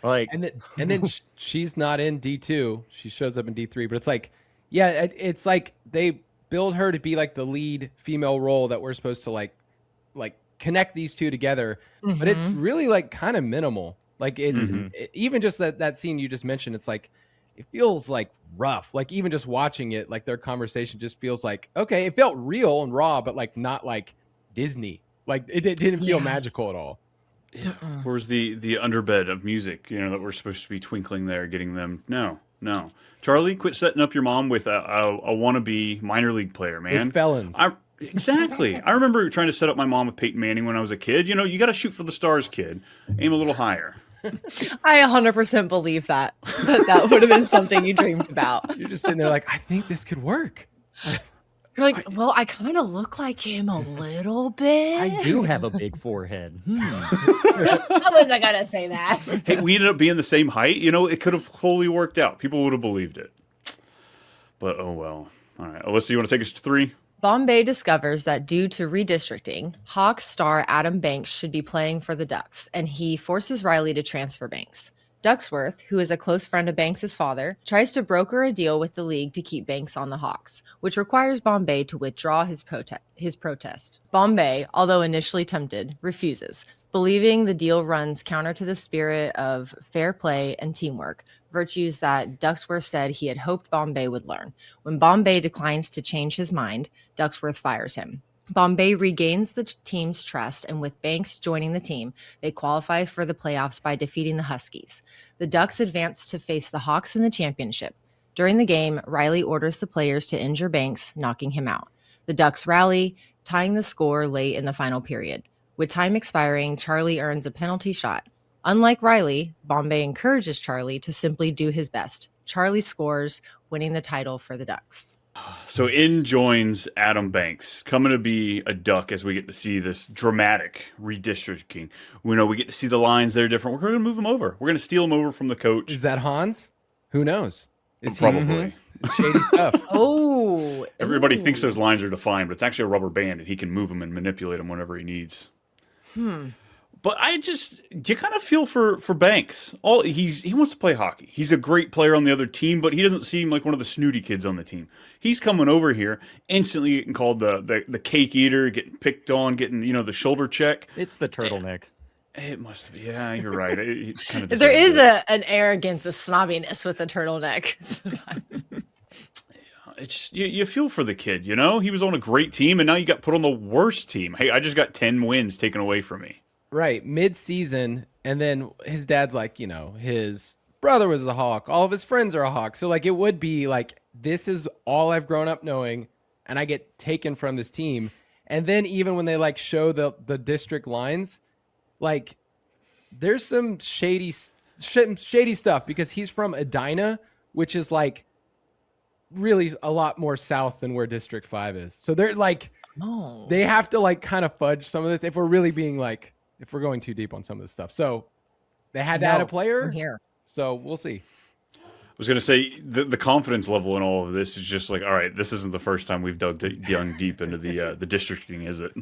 Like, and then she's not in D2. She shows up in D3, but it's like, yeah, it's like they build her to be like the lead female role that we're supposed to like connect these two together, but it's really like kind of minimal. Like it's even just that scene you just mentioned, it's like it feels like rough. Like even just watching it, like their conversation just feels like, okay, it felt real and raw, but like not like Disney. Like it didn't feel magical at all. Yeah. Where's the underbed of music, that we're supposed to be twinkling there, getting them? No. Charlie, quit setting up your mom with a wannabe minor league player, man. With felons. Exactly. I remember trying to set up my mom with Peyton Manning when I was a kid. You got to shoot for the stars, kid. Aim a little higher. I 100% believe that would have been something you dreamed about. You're just sitting there like, I think this could work. You're like, well, I kind of look like him a little bit. I do have a big forehead. How was I gonna say that? Hey, we ended up being the same height. It could have totally worked out. People would have believed it. But oh well. All right, Alyssa, you want to take us to 3? Bombay discovers that due to redistricting, Hawks star Adam Banks should be playing for the Ducks, and he forces Riley to transfer Banks. Ducksworth, who is a close friend of Banks' father, tries to broker a deal with the league to keep Banks on the Hawks, which requires Bombay to withdraw his protest. Bombay, although initially tempted, refuses, believing the deal runs counter to the spirit of fair play and teamwork, virtues that Ducksworth said he had hoped Bombay would learn. When Bombay declines to change his mind, Ducksworth fires him. Bombay regains the team's trust, and with Banks joining the team, they qualify for the playoffs by defeating the Huskies. The Ducks advance to face the Hawks in the championship. During the game, Riley orders the players to injure Banks, knocking him out. The Ducks rally, tying the score late in the final period. With time expiring, Charlie earns a penalty shot. Unlike Riley, Bombay encourages Charlie to simply do his best. Charlie scores, winning the title for the Ducks. So in joins Adam Banks, coming to be a Duck as we get to see this dramatic redistricting. We get to see the lines that are different. We're going to move him over. We're going to steal him over from the coach. Is that Hans? Who knows? Is Probably. Shady stuff. Oh. Everybody thinks those lines are defined, but it's actually a rubber band, and he can move them and manipulate them whenever he needs. But you kind of feel for Banks. He wants to play hockey. He's a great player on the other team, but he doesn't seem like one of the snooty kids on the team. He's coming over here, instantly getting called the cake eater, getting picked on, getting the shoulder check. It's the turtleneck. It must be. Yeah, you're right. It kind of There is an arrogance, a snobbiness with the turtleneck sometimes. It's you feel for the kid. He was on a great team, and now you got put on the worst team. Hey, I just got 10 wins taken away from me. Right, mid-season, and then his dad's like, his brother was a Hawk. All of his friends are a Hawk. So, like, it would be like, this is all I've grown up knowing, and I get taken from this team. And then even when they, like, show the district lines, like, there's some shady stuff because he's from Edina, which is, like, really a lot more south than where District 5 is. So they're, like, they have to, like, kind of fudge some of this if we're really being, like, if we're going too deep on some of this stuff. So they had to add a player here. So we'll see. I was going to say the confidence level in all of this is just like, all right, this isn't the first time we've dug deep into the districting, is it?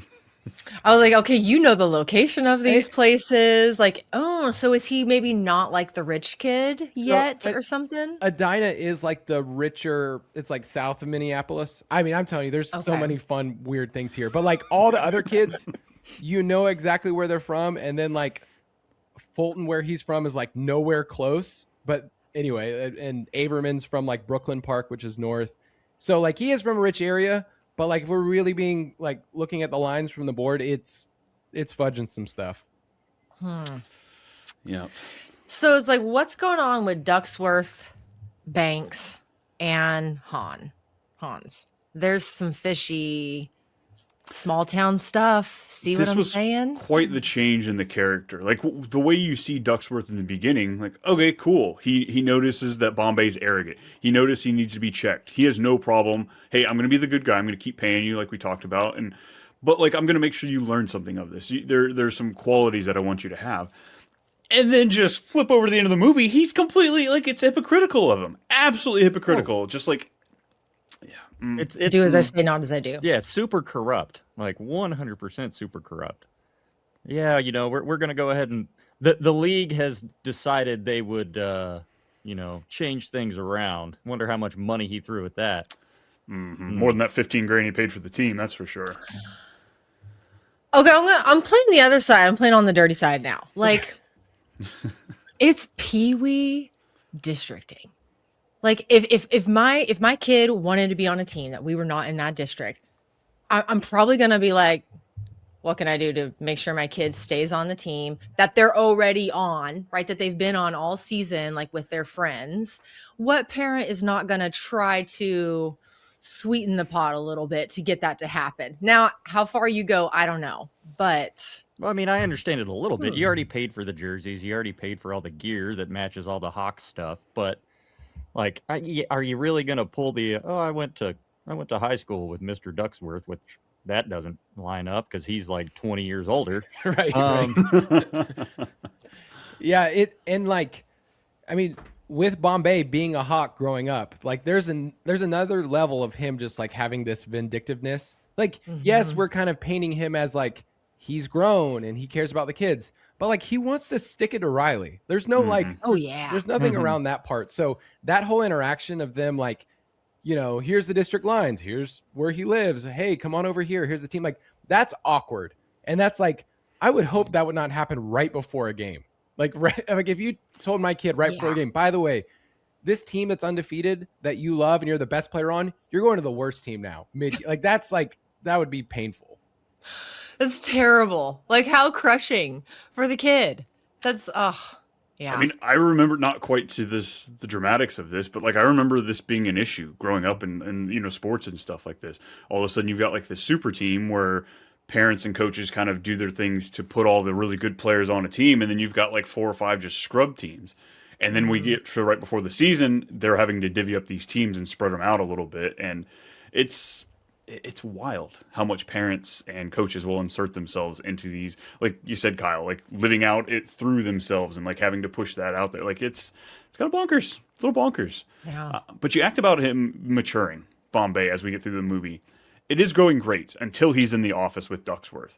I was like, okay, you know the location of these places. Like, oh, so is he maybe not like the rich kid yet or something? Edina is like the richer, it's like south of Minneapolis. I mean, I'm telling you, there's so many fun, weird things here. But like all the other kids, you know exactly where they're from. And then like Fulton, where he's from, is like nowhere close. But anyway, and Averman's from like Brooklyn Park, which is north. So like he is from a rich area. But like if we're really being like looking at the lines from the board, it's fudging some stuff. Yeah. So it's like, what's going on with Ducksworth, Banks, and Hans? There's some fishy small town stuff. See what I'm saying? Quite the change in the character. Like the way you see Ducksworth in the beginning, like, okay, cool. He notices that Bombay's arrogant. He notices he needs to be checked. He has no problem. Hey, I'm going to be the good guy. I'm going to keep paying you like we talked about. But like, I'm going to make sure you learn something of this. There's some qualities that I want you to have. And then just flip over to the end of the movie. He's completely like, it's hypocritical of him. Absolutely hypocritical. Oh. Just like, It's do as I say, not as I do. Yeah, it's super corrupt. Like 100% super corrupt. Yeah, you know, we're going to go ahead and the league has decided they would change things around. Wonder how much money he threw at that. More than that 15 grand he paid for the team, that's for sure. Okay, I'm playing the other side. I'm playing on the dirty side now. Like it's Pee-wee districting. Like if my kid wanted to be on a team that we were not in that district, I'm probably gonna be like, what can I do to make sure my kid stays on the team that they're already on, right? That they've been on all season, like with their friends. What parent is not gonna try to sweeten the pot a little bit to get that to happen? Now, how far you go, I don't know, but well, I mean, I understand it a little bit. You already paid for the jerseys. You already paid for all the gear that matches all the Hawks stuff, but. Like, are you really going to pull the? Oh, I went to high school with Mr. Ducksworth, which that doesn't line up because he's like 20 years older, right? Yeah, I mean, with Bombay being a Hawk growing up, like there's another level of him just like having this vindictiveness. Like, yes, we're kind of painting him as like he's grown and he cares about the kids. But like he wants to stick it to Riley. There's no like, oh yeah, there's nothing around that part. So that whole interaction of them, like, you know, here's the district lines, here's where he lives. Hey, come on over here. Here's the team. Like that's awkward, and that's like I would hope that would not happen right before a game. Like if you told my kid right before the game, by the way, this team that's undefeated that you love and you're the best player on, you're going to the worst team now. Like that would be painful. That's terrible. Like how crushing for the kid. That's yeah. I mean, I remember not quite to the dramatics of this, but like I remember this being an issue growing up in you know sports and stuff like this. All of a sudden, you've got like this super team where parents and coaches kind of do their things to put all the really good players on a team, and then you've got like 4 or 5 just scrub teams. And then we get to right before the season, they're having to divvy up these teams and spread them out a little bit, and it's wild how much parents and coaches will insert themselves into these, like you said, Kyle, like living out it through themselves and like having to push that out there. Like it's kind of bonkers. It's a little bonkers. Yeah. But you act about him maturing, Bombay, as we get through the movie. It is going great until he's in the office with Ducksworth.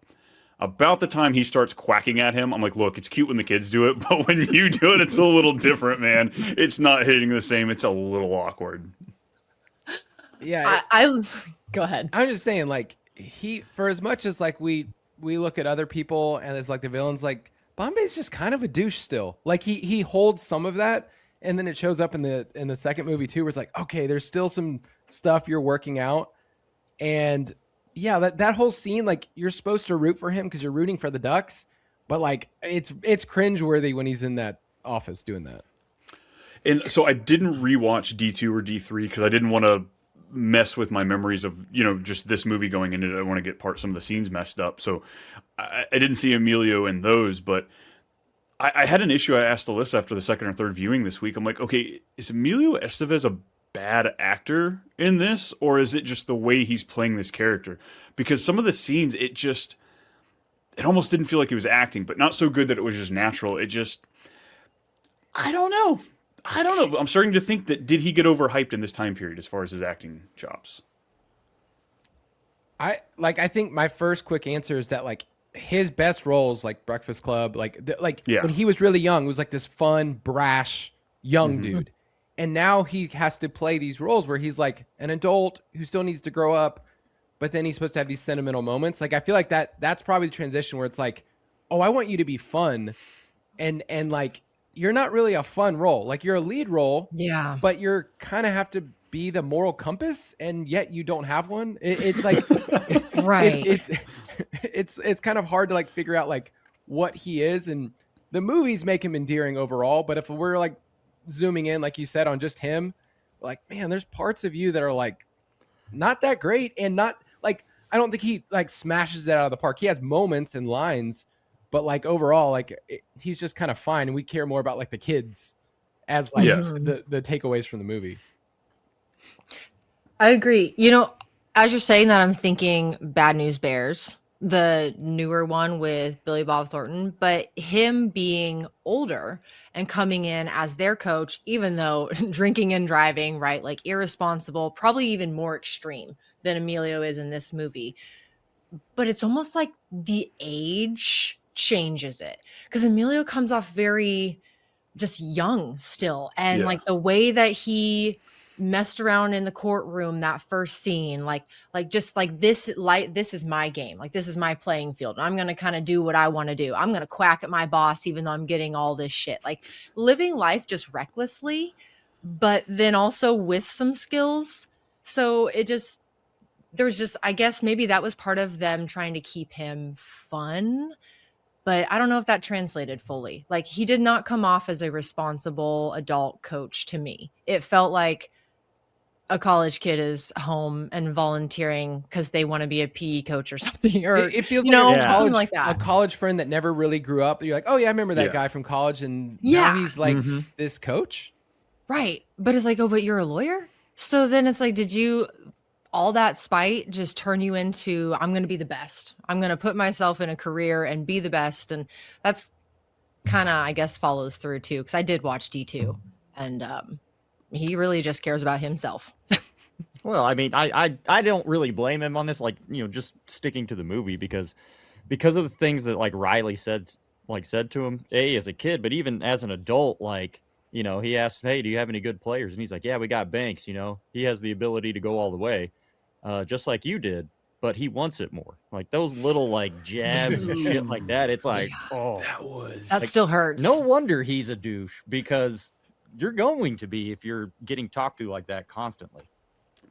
About the time he starts quacking at him, I'm like, look, it's cute when the kids do it, but when you do it, it's a little different, man. It's not hitting the same. It's a little awkward. Yeah. I go ahead. I'm just saying, like, for as much as like we look at other people and it's like the villains, like Bombay's just kind of a douche still. Like he holds some of that, and then it shows up in the second movie too, where it's like, okay, there's still some stuff you're working out. And yeah, that whole scene, like you're supposed to root for him because you're rooting for the Ducks, but like it's cringeworthy when he's in that office doing that. And so I didn't rewatch D2 or D3 because I didn't want to mess with my memories of, you know, just this movie going into it. I don't want to get some of the scenes messed up. So I didn't see Emilio in those, but I had an issue. I asked Alyssa after the second or third viewing this week. I'm like, okay, is Emilio Estevez a bad actor in this, or is it just the way he's playing this character? Because some of the scenes, it almost didn't feel like he was acting, but not so good that it was just natural. I don't know. I'm starting to think that did he get overhyped in this time period as far as his acting chops? I think my first quick answer is that like his best roles, like Breakfast Club, when he was really young, was like this fun, brash young dude. And now he has to play these roles where he's like an adult who still needs to grow up, but then he's supposed to have these sentimental moments. Like I feel like that's probably the transition where it's like, oh, I want you to be fun, and like you're not really a fun role. Like you're a lead role, Yeah. but you're kind of have to be the moral compass, and yet you don't have one. It's like Right. it's kind of hard to like figure out like what he is, and the movies make him endearing overall. But if we're like zooming in, like you said, on just him, like, man, there's parts of you that are like not that great, and not like, I don't think he like smashes it out of the park. He has moments and lines, but like overall, like he's just kind of fine, and we care more about like the kids as like the takeaways from the movie. I agree. As you're saying that, I'm thinking Bad News Bears, the newer one with Billy Bob Thornton, but him being older and coming in as their coach, even though drinking and driving, right? Like irresponsible, probably even more extreme than Emilio is in this movie. But it's almost like the age changes it, because Emilio comes off very just young still. And like the way that he messed around in the courtroom, that first scene, like just like this is my game, like this is my playing field, and I'm gonna kind of do what I want to do. I'm gonna quack at my boss even though I'm getting all this shit, like living life just recklessly, but then also with some skills. So there's just, I guess maybe that was part of them trying to keep him fun, but I don't know if that translated fully. Like he did not come off as a responsible adult coach to me. It felt like a college kid is home and volunteering because they want to be a PE coach or something, or it feels something like that. A college friend that never really grew up. You're like, oh yeah, I remember that guy from college, and now he's like this coach, right? But it's like, oh, but you're a lawyer. So then it's like, did you all that spite just turn you into, I'm going to be the best. I'm going to put myself in a career and be the best, and that's kind of, I guess, follows through too. Because I did watch D2, and he really just cares about himself. Well, I mean, I don't really blame him on this, like, just sticking to the movie because of the things that like Riley said to him, as a kid, but even as an adult, like, he asked, hey, do you have any good players? And he's like, yeah, we got Banks, he has the ability to go all the way, just like you did, but he wants it more. Like those little like jabs and shit like that. It's like, that still hurts. No wonder he's a douche, because you're going to be if you're getting talked to like that constantly.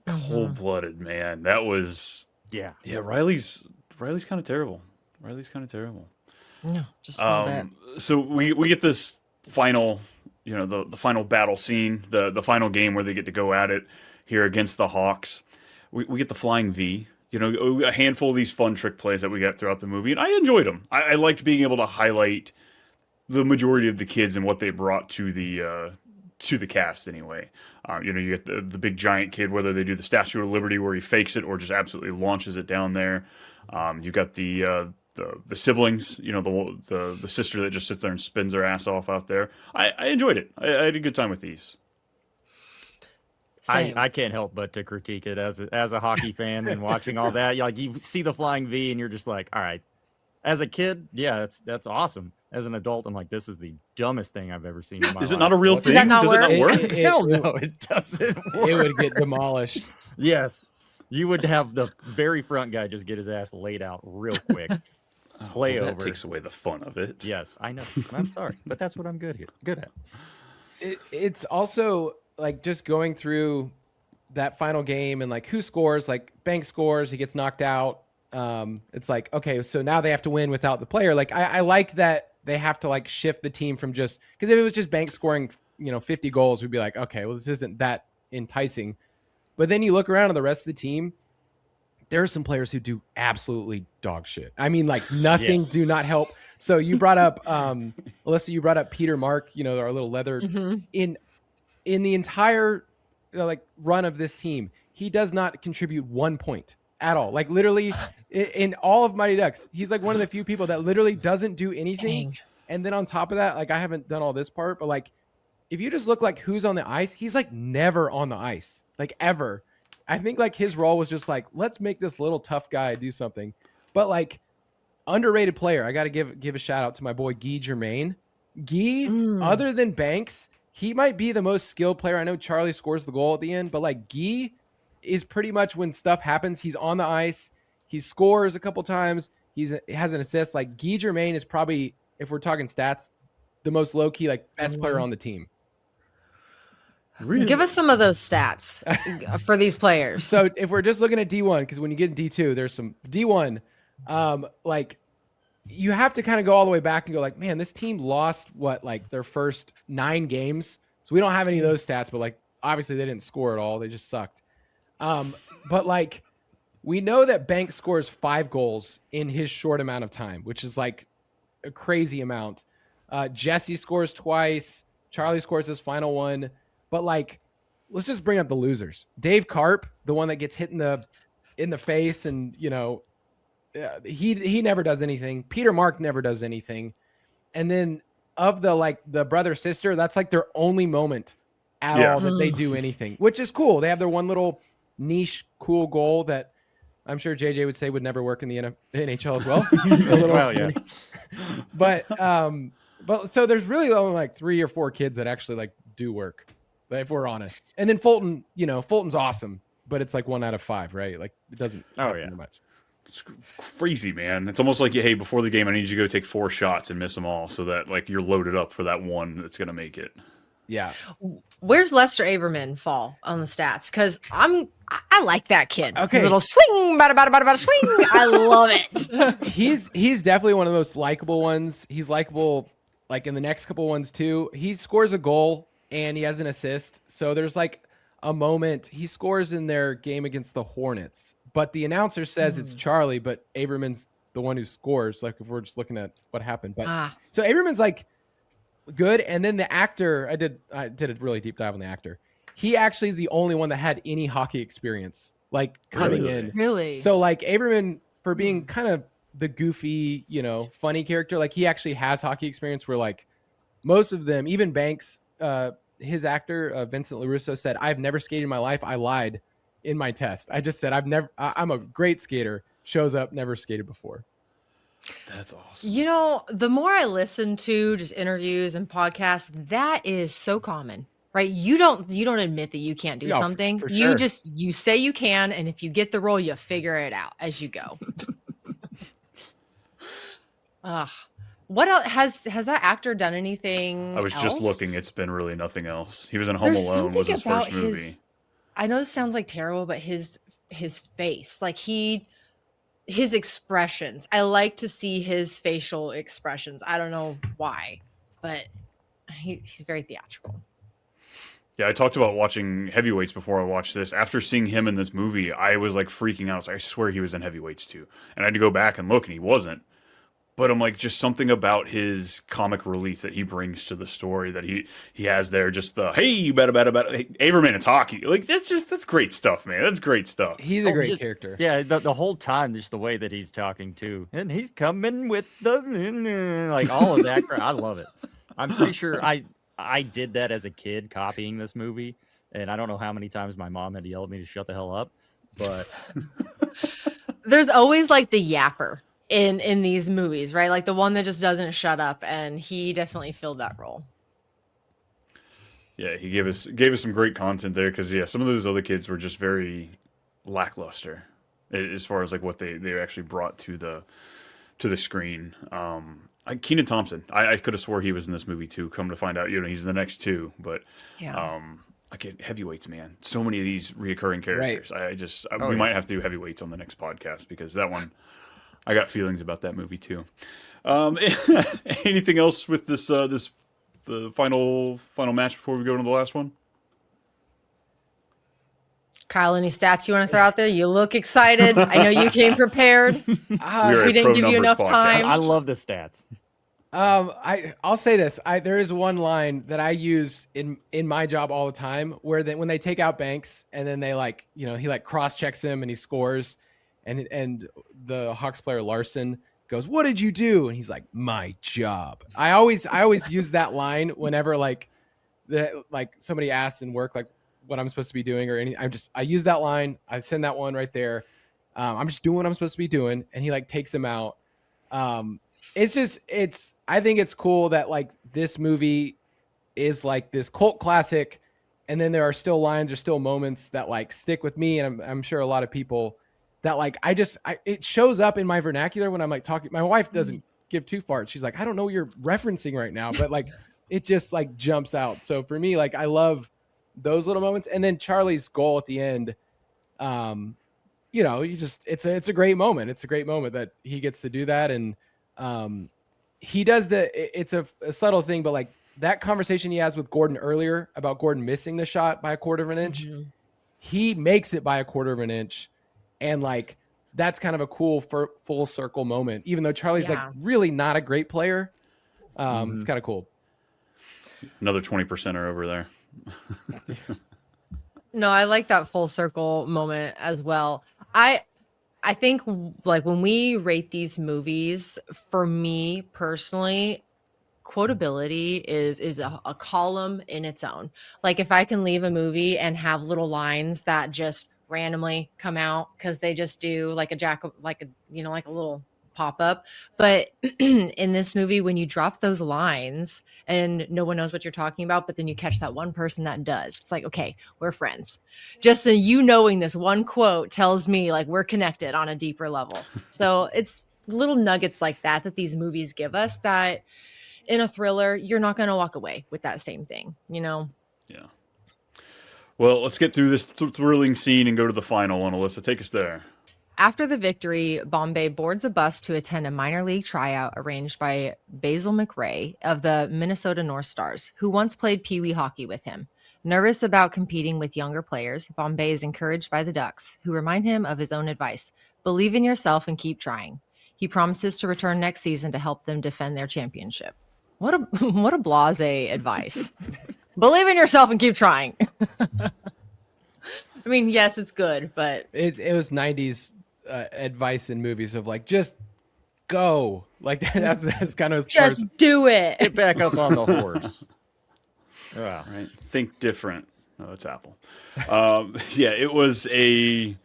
Cold-blooded, man. That was Riley's kind of terrible. No, just a little bit. So we get this final, the final battle scene, the final game where they get to go at it here against the Hawks. We get the flying V, a handful of these fun trick plays that we got throughout the movie, and I enjoyed them. I liked being able to highlight the majority of the kids and what they brought to the cast anyway. You get the big giant kid, whether they do the Statue of Liberty where he fakes it or just absolutely launches it down there. You got the siblings, the sister that just sits there and spins her ass off out there. I enjoyed it. I had a good time with these. I can't help but to critique it as a hockey fan and watching all that. Like you see the flying V and you're just like, all right. As a kid, yeah, that's awesome. As an adult, I'm like, this is the dumbest thing I've ever seen in my life. Is it not a real thing? Does that not Does work? it not work? Hell no, it doesn't work. It would get demolished. Yes. You would have the very front guy just get his ass laid out real quick. Play Well, over. that takes away the fun of it. Yes, I know. I'm sorry, but that's what I'm good at. It's also like just going through that final game and like who scores. Like Banks scores, he gets knocked out. It's like, okay, so now they have to win without the player. Like I like that they have to like shift the team from just, because if it was just Banks scoring 50 goals, we'd be like, okay, well, this isn't that enticing. But then you look around at the rest of the team, there are some players who do absolutely dog shit. I mean, like nothing do not help. So you brought up Alyssa, you brought up Peter Mark, our little leather in the entire run of this team. He does not contribute 1 point at all. Like literally in all of Mighty Ducks, he's like one of the few people that literally doesn't do anything. Dang. And then on top of that, like I haven't done all this part, but like if you just look like who's on the ice, he's like never on the ice, like ever. I think like his role was just like, let's make this little tough guy do something. But like underrated player, I got to give a shout out to my boy Guy Germain. Guy, other than Banks, he might be the most skilled player. I know Charlie scores the goal at the end, but like Guy is pretty much when stuff happens, he's on the ice, he scores a couple times, he has an assist. Like Guy Germain is probably, if we're talking stats, the most low key like best player on the team. Really? Give us some of those stats for these players. So if we're just looking at D1, because when you get D2, there's some D1, like you have to kind of go all the way back and go like, man, this team lost like their first 9 games. So we don't have any of those stats, but like obviously they didn't score at all. They just sucked. But like we know that Banks scores 5 goals in his short amount of time, which is like a crazy amount. Jesse scores twice. Charlie scores his final one. But like, let's just bring up the losers. Dave Karp, the one that gets hit in the face, and you know, he never does anything. Peter Mark never does anything. And then of the brother sister, that's like their only moment at all that they do anything, which is cool. They have their one little niche cool goal that I'm sure JJ would say would never work in the NHL as well. Well, yeah. But so there's really only like 3 or 4 kids that actually like do work, if we're honest. And then Fulton, you know, Fulton's awesome, but it's like 1 out of 5, right? Like it doesn't happen much. It's crazy, man. It's almost like, hey, before the game, I need you to go take 4 shots and miss them all so that like you're loaded up for that one that's going to make it. Yeah. Where's Lester Averman fall on the stats? Because I like that kid. Okay. His little swing, bada swing. I love it. He's definitely one of the most likable ones. He's likable like in the next couple ones too. He scores a goal and he has an assist. So there's like a moment he scores in their game against the Hornets, but the announcer says it's Charlie, but Averman's the one who scores. Like if we're just looking at what happened, but so Averman's like good. And then the actor, I did a really deep dive on the actor. He actually is the only one that had any hockey experience, like coming in. Really? So like Averman, for being kind of the goofy, you know, funny character, like he actually has hockey experience where like most of them, even Banks, his actor, Vincent LaRusso said, I've never skated in my life. I lied in my test. I just said, I'm a great skater, shows up, never skated before. That's awesome. You know, the more I listen to just interviews and podcasts, that is so common, right? You don't admit that you can't do something. For you sure. you say you can, and if you get the role, you figure it out as you go. What else has that actor done anything? I was just looking. It's been really nothing else. He was in Home Alone. Was his first movie. I know this sounds like terrible, but his face, like his expressions. I like to see his facial expressions. I don't know why, but he's very theatrical. Yeah, I talked about watching Heavyweights before I watched this. After seeing him in this movie, I was like freaking out. I was like, I swear he was in Heavyweights too. And I had to go back and look, and he wasn't. But I'm like, just something about his comic relief that he brings to the story that he has there. Just the, hey, you better, hey, Averman, it's hockey. Like, that's great stuff, man. That's great stuff. He's a great character. Yeah, the whole time, just the way that he's talking too. And he's coming with the, like all of that. I love it. I'm pretty sure I did that as a kid, copying this movie. And I don't know how many times my mom had to yell at me to shut the hell up. But there's always like the yapper in these movies, right? Like the one that just doesn't shut up, and he definitely filled that role. Yeah, he gave us some great content there because some of those other kids were just very lackluster as far as like what they actually brought to the screen. Kenan Thompson, I could have swore he was in this movie too. Come to find out, he's in the next 2, but I get Heavyweights, man. So many of these reoccurring characters. Right. We might have to do Heavyweights on the next podcast because that one. I got feelings about that movie too. Anything else with the final match before we go to the last one? Kyle, any stats you want to throw out there? You look excited. I know you came prepared. We didn't give you enough time. I love the stats. I'll say this. There is one line that I use in my job all the time where when they take out Banks and then they he cross checks him and he scores. And the Hawks player Larson goes, "What did you do?" And he's like, "My job." I always use that line whenever somebody asks in work, like, what I'm supposed to be doing or anything. I use that line. I send that one right there. I'm just doing what I'm supposed to be doing. And he like takes him out. I think it's cool that like this movie is like this cult classic. And then there are still lines or still moments that like stick with me. And I'm sure a lot of people that like, it shows up in my vernacular when I'm like talking. My wife doesn't give two farts. She's like, I don't know what you're referencing right now, but like, it just like jumps out. So for me, like, I love those little moments. And then Charlie's goal at the end, it's a great moment. It's a great moment that he gets to do that. And he does it's a subtle thing, but like that conversation he has with Gordon earlier about Gordon missing the shot by a quarter of an inch, he makes it by a quarter of an inch. And like, that's kind of a cool full circle moment, even though Charlie's like really not a great player. It's kind of cool. Another 20%er over there. No, I like that full circle moment as well. I think like when we rate these movies, for me personally, quotability is a column in its own. Like if I can leave a movie and have little lines that just randomly come out because they just do like a little pop up. But in this movie, when you drop those lines and no one knows what you're talking about, but then you catch that one person that does, it's like, okay, we're friends. Just so you knowing this one quote tells me like we're connected on a deeper level. So it's little nuggets like that these movies give us that in a thriller, you're not going to walk away with that same thing, you know? Yeah. Well, let's get through this thrilling scene and go to the final one. Alyssa, take us there. After the victory, Bombay boards a bus to attend a minor league tryout arranged by Basil McRae of the Minnesota North Stars, who once played Pee Wee hockey with him. Nervous about competing with younger players, Bombay is encouraged by the Ducks, who remind him of his own advice: believe in yourself and keep trying. He promises to return next season to help them defend their championship. What a blasé advice. Believe in yourself and keep trying. I mean, yes, it's good, but it was 90s advice in movies of like, just go. Like that's kind of just do it. Get back up on the horse. Yeah. Right. Think different. Oh, it's Apple. Yeah, it was a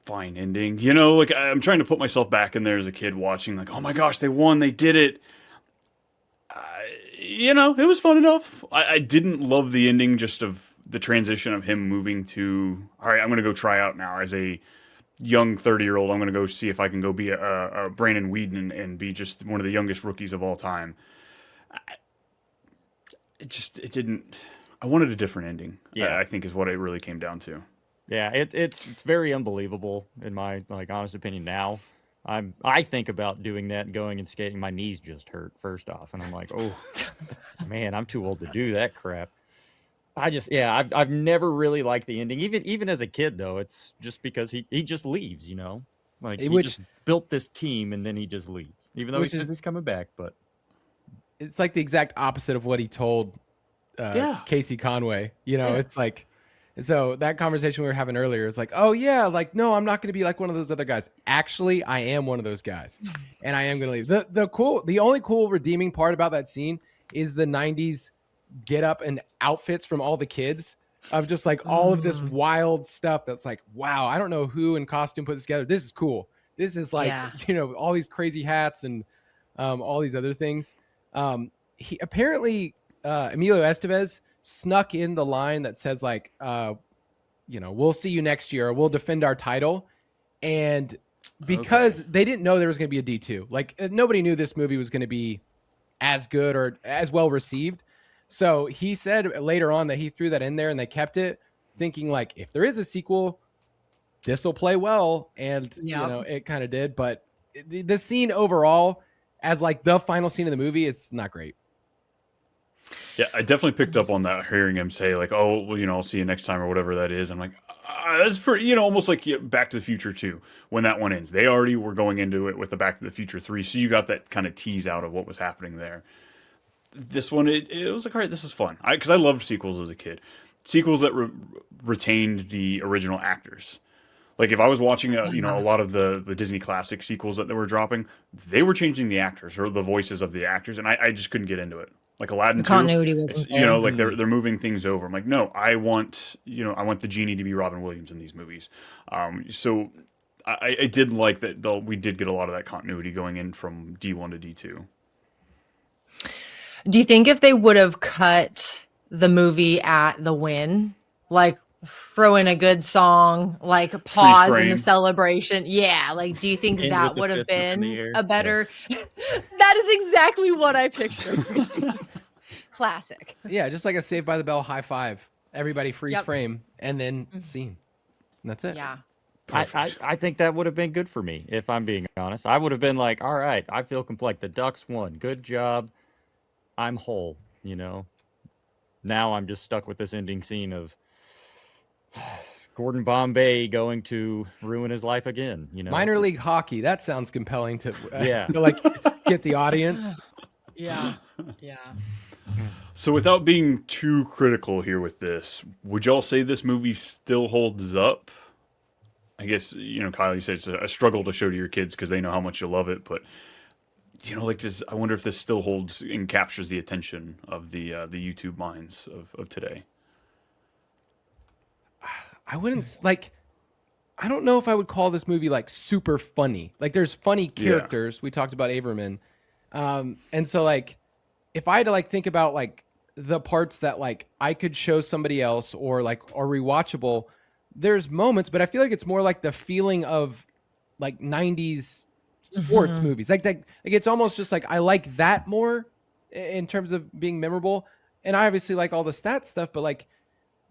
fine ending. You know, like I'm trying to put myself back in there as a kid watching, like, oh my gosh, they won, they did it. It was fun enough. I didn't love the ending, just of the transition of him moving to, all right, I'm going to go try out now as a young 30-year-old. I'm going to go see if I can go be a Brandon Whedon and be just one of the youngest rookies of all time. It didn't. I wanted a different ending. Yeah, I think is what it really came down to. Yeah, it's very unbelievable in my honest opinion. Now, I think about doing that and going and skating. My knees just hurt first off, and I'm like, oh man, I'm too old to do that crap. I've never really liked the ending. Even as a kid though, it's just because he just leaves. Like he just built this team and then he just leaves, even though he says he's coming back. But it's like the exact opposite of what he told Casey Conway. It's like, so that conversation we were having earlier is like, oh yeah, like, no, I'm not going to be like one of those other guys. Actually, I am one of those guys, and I am going to leave. The only cool redeeming part about that scene is the 90s get up and outfits from all the kids of just like all of this wild stuff. That's like, wow, I don't know who in costume put this together. This is cool. This is like, all these crazy hats and all these other things. He apparently, Emilio Estevez snuck in the line that says like, we'll see you next year, or we'll defend our title. And because they didn't know there was going to be a D2, like nobody knew this movie was going to be as good or as well received. So he said later on that he threw that in there and they kept it, thinking like, if there is a sequel, this will play well. And it kind of did. But the scene overall, as like the final scene of the movie, is not great. Yeah, I definitely picked up on that, hearing him say like, oh, well, I'll see you next time or whatever that is. I'm like, that's pretty, almost like Back to the Future 2 when that one ends. They already were going into it with the Back to the Future 3. So you got that kind of tease out of what was happening there. This one, it was like, all right, this is fun. Because I loved sequels as a kid. Sequels that retained the original actors. Like if I was watching, a lot of the Disney classic sequels that they were dropping, they were changing the actors or the voices of the actors, and I just couldn't get into it. like Aladdin The 2. continuity wasn't You know, there. like they're moving things over. I'm like, no, I want the genie to be Robin Williams in these movies. So I did like that, though. We did get a lot of that continuity going in from D1 to D2. Do you think if they would have cut the movie at the win, like throw in a good song, like pause in frame. the celebration? Yeah. Like, do you think In that with the would have fist up in the been air. a better? That is exactly what I pictured. Classic. Yeah, just like a Saved by the Bell high five. Everybody freeze Yep. frame and then scene. And that's it. Yeah. I think that would have been good for me, if I'm being honest. I would have been like, all right, I feel complete. The Ducks won. Good job. I'm whole, you know. Now I'm just stuck with this ending scene of Gordon Bombay going to ruin his life again, you know. Minor league hockey. That sounds compelling to Yeah. to like get the audience. Yeah. Yeah. So without being too critical here with this, would y'all say this movie still holds up? I guess, Kyle, you said it's a struggle to show to your kids because they know how much you love it, but I wonder if this still holds and captures the attention of the YouTube minds of today. I wouldn't I don't know if I would call this movie like super funny. Like there's funny characters. We talked about Averman. And so like if I had to like think about like the parts that like I could show somebody else or like are rewatchable, there's moments, but I feel like it's more like the feeling of like 90s sports movies. Like it's almost just like I like that more in terms of being memorable. And I obviously like all the stats stuff, but like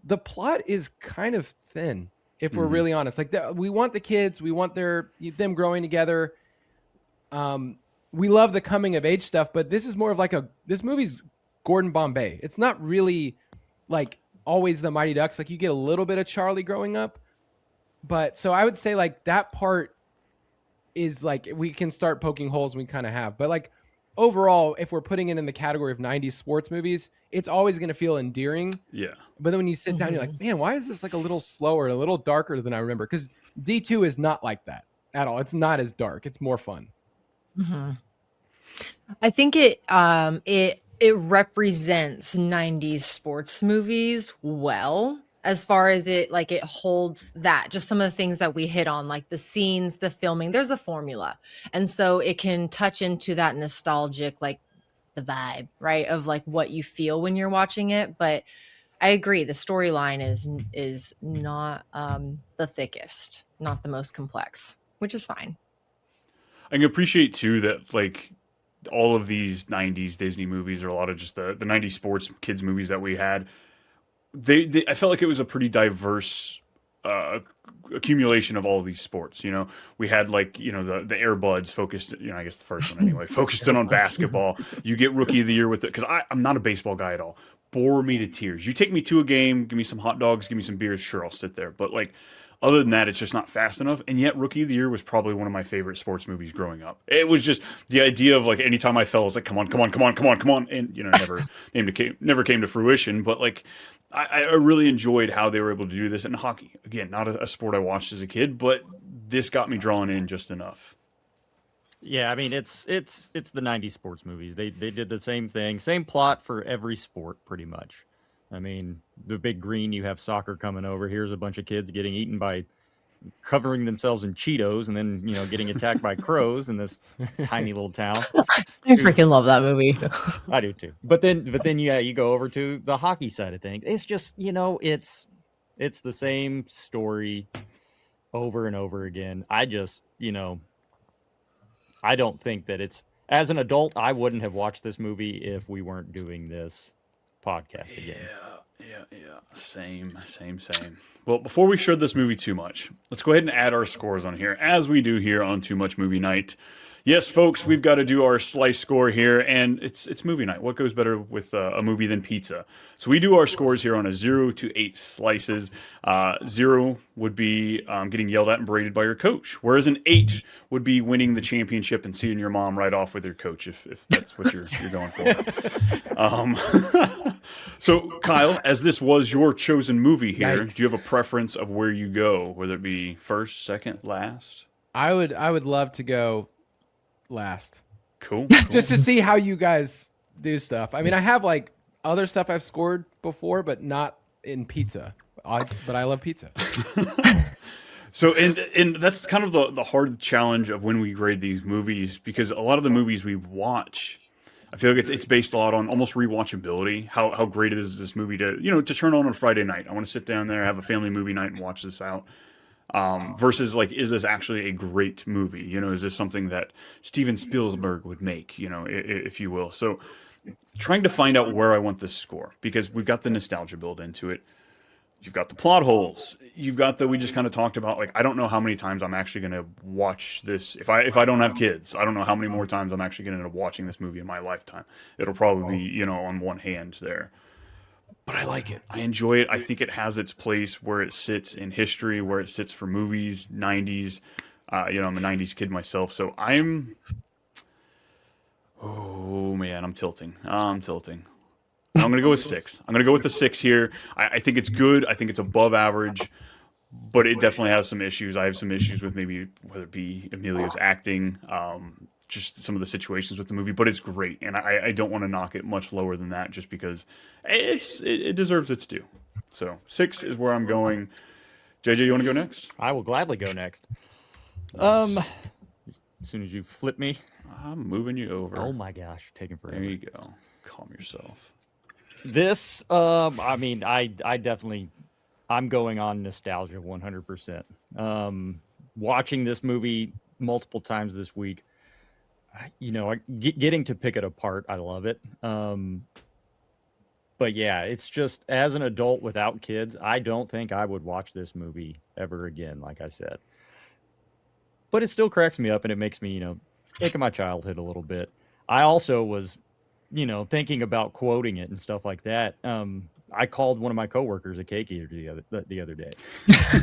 the plot is kind of thin if we're really honest. Like we want the kids, we want them growing together. We love the coming of age stuff, but this is more of like this movie's Gordon Bombay. It's not really like always the Mighty Ducks. Like you get a little bit of Charlie growing up, but so I would say like that part is like we can start poking holes, and we kind of have. But like overall, if we're putting it in the category of 90s sports movies, it's always going to feel endearing. Yeah. But then when you sit down, you're like, man, why is this like a little slower, a little darker than I remember? Because D2 is not like that at all. It's not as dark. It's more fun. I think it represents 90s sports movies well, as far as it holds that, just some of the things that we hit on, like the scenes, the filming, there's a formula. And so it can touch into that nostalgic, like the vibe, right? Of like what you feel when you're watching it. But I agree. The storyline is not the thickest, not the most complex, which is fine. I can appreciate too that like all of these 90s Disney movies, or a lot of just the 90s sports kids movies that we had, I felt like it was a pretty diverse accumulation of all of these sports. We had like, the Air Buds focused, I guess the first one anyway, focused in on basketball. You get Rookie of the Year with it, because I'm not a baseball guy at all. Bore me to tears. You take me to a game, give me some hot dogs, give me some beers, sure, I'll sit there. But like, other than that, it's just not fast enough. And yet Rookie of the Year was probably one of my favorite sports movies growing up. It was just the idea of like, anytime I fell, I was like, come on. And, never came to fruition. But like, I really enjoyed how they were able to do this in hockey. Again, not a sport I watched as a kid, but this got me drawn in just enough. Yeah, I mean it's the 90s sports movies. They did the same thing, same plot for every sport pretty much. I mean, the big green, you have soccer coming over. Here's a bunch of kids getting eaten by covering themselves in Cheetos and then, getting attacked by crows in this tiny little town. I freaking love that movie. I do too. But then yeah, you go over to the hockey side of things. It's just, it's the same story over and over again. I just, I don't think that as an adult, I wouldn't have watched this movie if we weren't doing this podcast again. Yeah. Same. Well, before we shred this movie too much, let's go ahead and add our scores on here, as we do here on Too Much Movie Night. Yes, folks, we've got to do our slice score here, and it's movie night. What goes better with a movie than pizza? So we do our scores here on a 0 to 8 slices. 0 would be getting yelled at and berated by your coach, whereas an 8 would be winning the championship and seeing your mom right off with your coach, if that's what you're going for. So, Kyle, as this was your chosen movie here, Yikes. do you have a preference of where you go, whether it be first, second, last? I would love to go last. Cool. Just to see how you guys do stuff. I mean, I have like other stuff I've scored before, but not in pizza. But I love pizza. So, and that's kind of the hard challenge of when we grade these movies, because a lot of the movies we watch, I feel like it's based a lot on almost rewatchability. How great is this movie to turn on a Friday night? I want to sit down there, have a family movie night, and watch this out. Versus like, is this actually a great movie? You know, is this something that Steven Spielberg would make? You know, if you will. So, trying to find out where I want this score, because we've got the nostalgia built into it. You've got the plot holes. You've got we just kind of talked about, like, I don't know how many times I'm actually going to watch this. If I don't have kids, I don't know how many more times I'm actually going to end up watching this movie in my lifetime. It'll probably be, you know, on one hand there. But I like it. I enjoy it. I think it has its place where it sits in history, where it sits for movies, 90s. You know, I'm a 90s kid myself. So oh man, I'm tilting. I'm going to go with 6. I'm going to go with the 6 here. I think it's good. I think it's above average, but it definitely has some issues. I have some issues with maybe whether it be Emilio's acting, just some of the situations with the movie, but it's great. And I don't want to knock it much lower than that, just because it deserves its due. So 6 is where I'm going. JJ, you want to go next? I will gladly go next. Nice. As soon as you flip me. I'm moving you over. Oh my gosh, taking forever. There you go. Calm yourself. This, I mean, I definitely, I'm going on nostalgia 100%. Watching this movie multiple times this week, you know, getting to pick it apart, I love it. But yeah, it's just, as an adult without kids, I don't think I would watch this movie ever again, like I said. But it still cracks me up, and it makes me, you know, think of my childhood a little bit. I also was, you know, thinking about quoting it and stuff like that. I called one of my coworkers a cake eater the other day.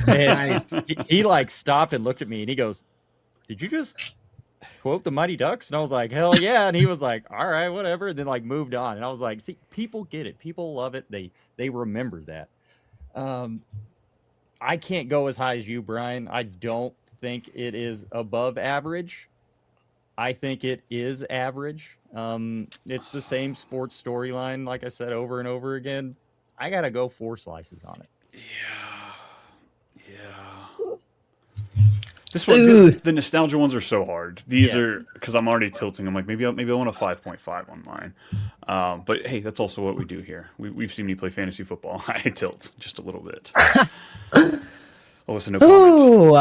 And he like stopped and looked at me and he goes, "Did you just quote the Mighty Ducks?" And I was like, "Hell yeah." And he was like, "All right, whatever." And then like moved on. And I was like, see, people get it. People love it. They remember that. I can't go as high as you, Brian. I don't think it is above average. I think it is average. It's the same sports storyline, like I said, over and over again. I gotta go 4 slices on it. Yeah. This one, the nostalgia ones are so hard. These are, because I'm already tilting. I'm like, maybe I want a 5.5 on mine. But hey, that's also what we do here. We've seen me play fantasy football. I tilt just a little bit. Alyssa, no comment. Ooh,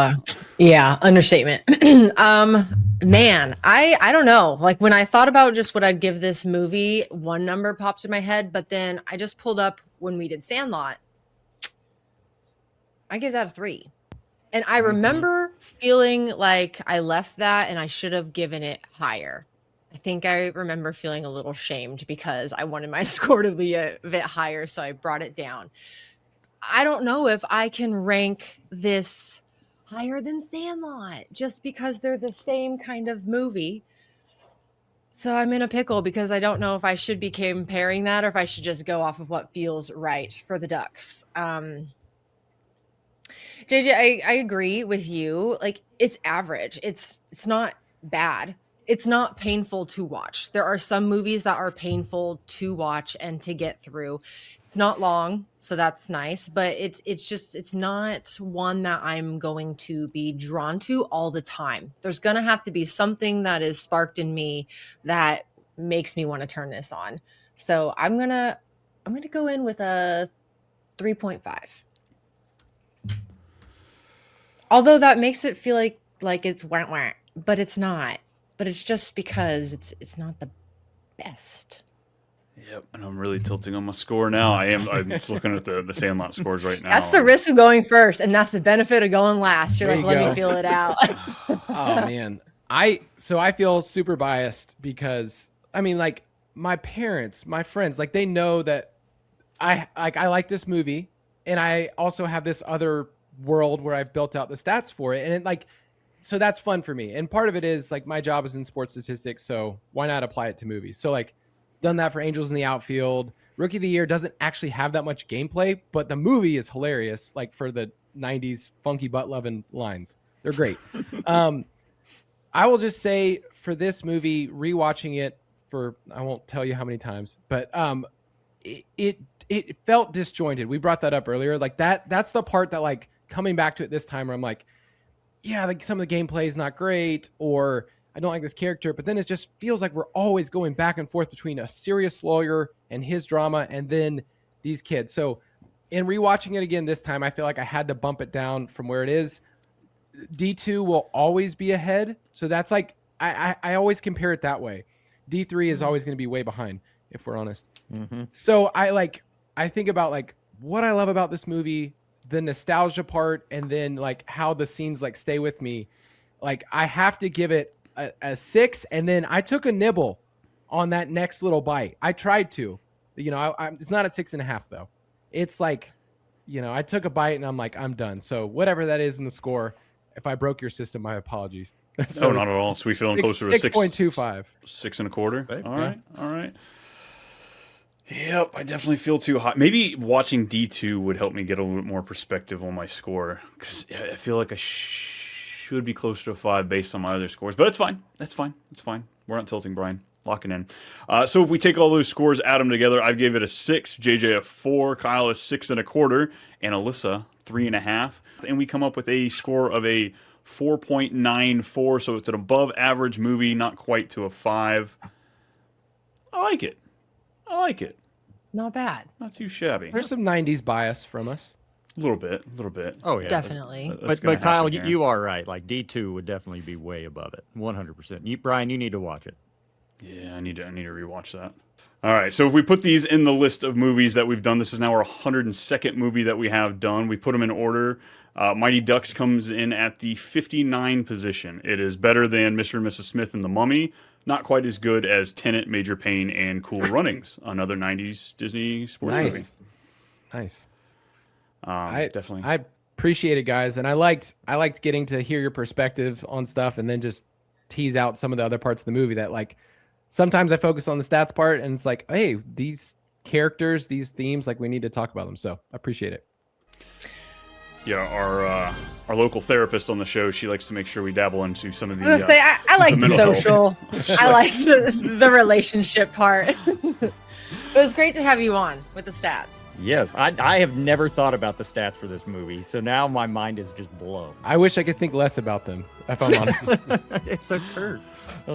yeah, understatement. Man, I don't know. Like, when I thought about just what I'd give this movie, one number pops in my head, but then I just pulled up when we did Sandlot. I give that a 3. And I remember feeling like I left that and I should have given it higher. I think I remember feeling a little shamed because I wanted my score to be a bit higher, so I brought it down. I don't know if I can rank this higher than Sandlot just because they're the same kind of movie. So I'm in a pickle because I don't know if I should be comparing that or if I should just go off of what feels right for the Ducks. JJ, I agree with you. Like, it's average. It's not bad. It's not painful to watch. There are some movies that are painful to watch and to get through. It's not long, so that's nice, but it's not one that I'm going to be drawn to all the time. There's going to have to be something that is sparked in me that makes me want to turn this on. So I'm going to go in with a 3.5. Although that makes it feel like it's wah, but it's not. But it's just because it's not the best. Yep, and I'm really tilting on my score now. I'm just looking at the Sandlot scores right now. That's the risk of going first, and that's the benefit of going last. You're like, let me feel it out. Oh man. I feel super biased because I mean, like, my parents, my friends, like, they know that I like this movie, and I also have this other world where I've built out the stats for it, and it, like, so that's fun for me. And part of it is, like, my job is in sports statistics, so why not apply it to movies? So, like, done that for Angels in the Outfield. Rookie of the Year doesn't actually have that much gameplay, but the movie is hilarious, like, for the 90s funky butt loving lines. They're great. I will just say, for this movie, rewatching it for I won't tell you how many times, but it felt disjointed. We brought that up earlier. Like that's the part that like coming back to it this time where I'm like, yeah, like some of the gameplay is not great, or I don't like this character, but then it just feels like we're always going back and forth between a serious lawyer and his drama and then these kids. So in rewatching it again this time, I feel like I had to bump it down from where it is. D2 will always be ahead. So that's like, I always compare it that way. D3 is always going to be way behind, if we're honest. So I think about like what I love about this movie, the nostalgia part, and then like how the scenes like stay with me. Like I have to give it a 6, and then I took a nibble on that next little bite. I tried to, it's not at 6.5 though. It's like, I took a bite and I'm like, I'm done. So whatever that is in the score, if I broke your system, my apologies. So not at all. So we feeling closer to 6.25, 6.25. Okay. All right. Yep, I definitely feel too hot. Maybe watching D2 would help me get a little bit more perspective on my score, because I feel like I should be closer to 5 based on my other scores. But it's fine. That's fine. It's fine. We're not tilting, Brian. Locking in. So if we take all those scores, add them together, I gave it a 6, JJ a 4, Kyle a 6.25, and Alyssa 3.5. And we come up with a score of a 4.94. So it's an above average movie, not quite to a 5. I like it. Not bad. Not too shabby. There's some 90s bias from us. A little bit. Oh yeah, Definitely. But Kyle, you are right. Like D2 would definitely be way above it, 100%. Brian, you need to watch it. Yeah, I need to rewatch that. All right, so if we put these in the list of movies that we've done, this is now our 102nd movie that we have done. We put them in order. Mighty Ducks comes in at the 59 position. It is better than Mr. and Mrs. Smith and The Mummy. Not quite as good as Tenet, Major Payne, and Cool Runnings, another 90s Disney sports movie. Nice. Definitely. I appreciate it, guys, and I liked getting to hear your perspective on stuff, and then just tease out some of the other parts of the movie that like sometimes I focus on the stats part, and it's like, hey, these characters, these themes, like we need to talk about them. So I appreciate it. Yeah, our local therapist on the show, she likes to make sure we dabble into some of the. I was gonna say I like the social. I like the relationship part. It was great to have you on with the stats. Yes, I have never thought about the stats for this movie, so now my mind is just blown. I wish I could think less about them, if I'm honest. It's a curse.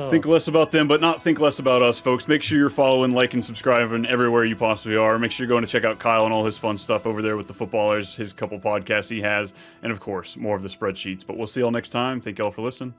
Think less about them, but not think less about us, folks. Make sure you're following, liking, subscribing everywhere you possibly are. Make sure you're going to check out Kyle and all his fun stuff over there with the footballers, his couple podcasts he has, and of course, more of the spreadsheets. But we'll see y'all next time. Thank y'all for listening.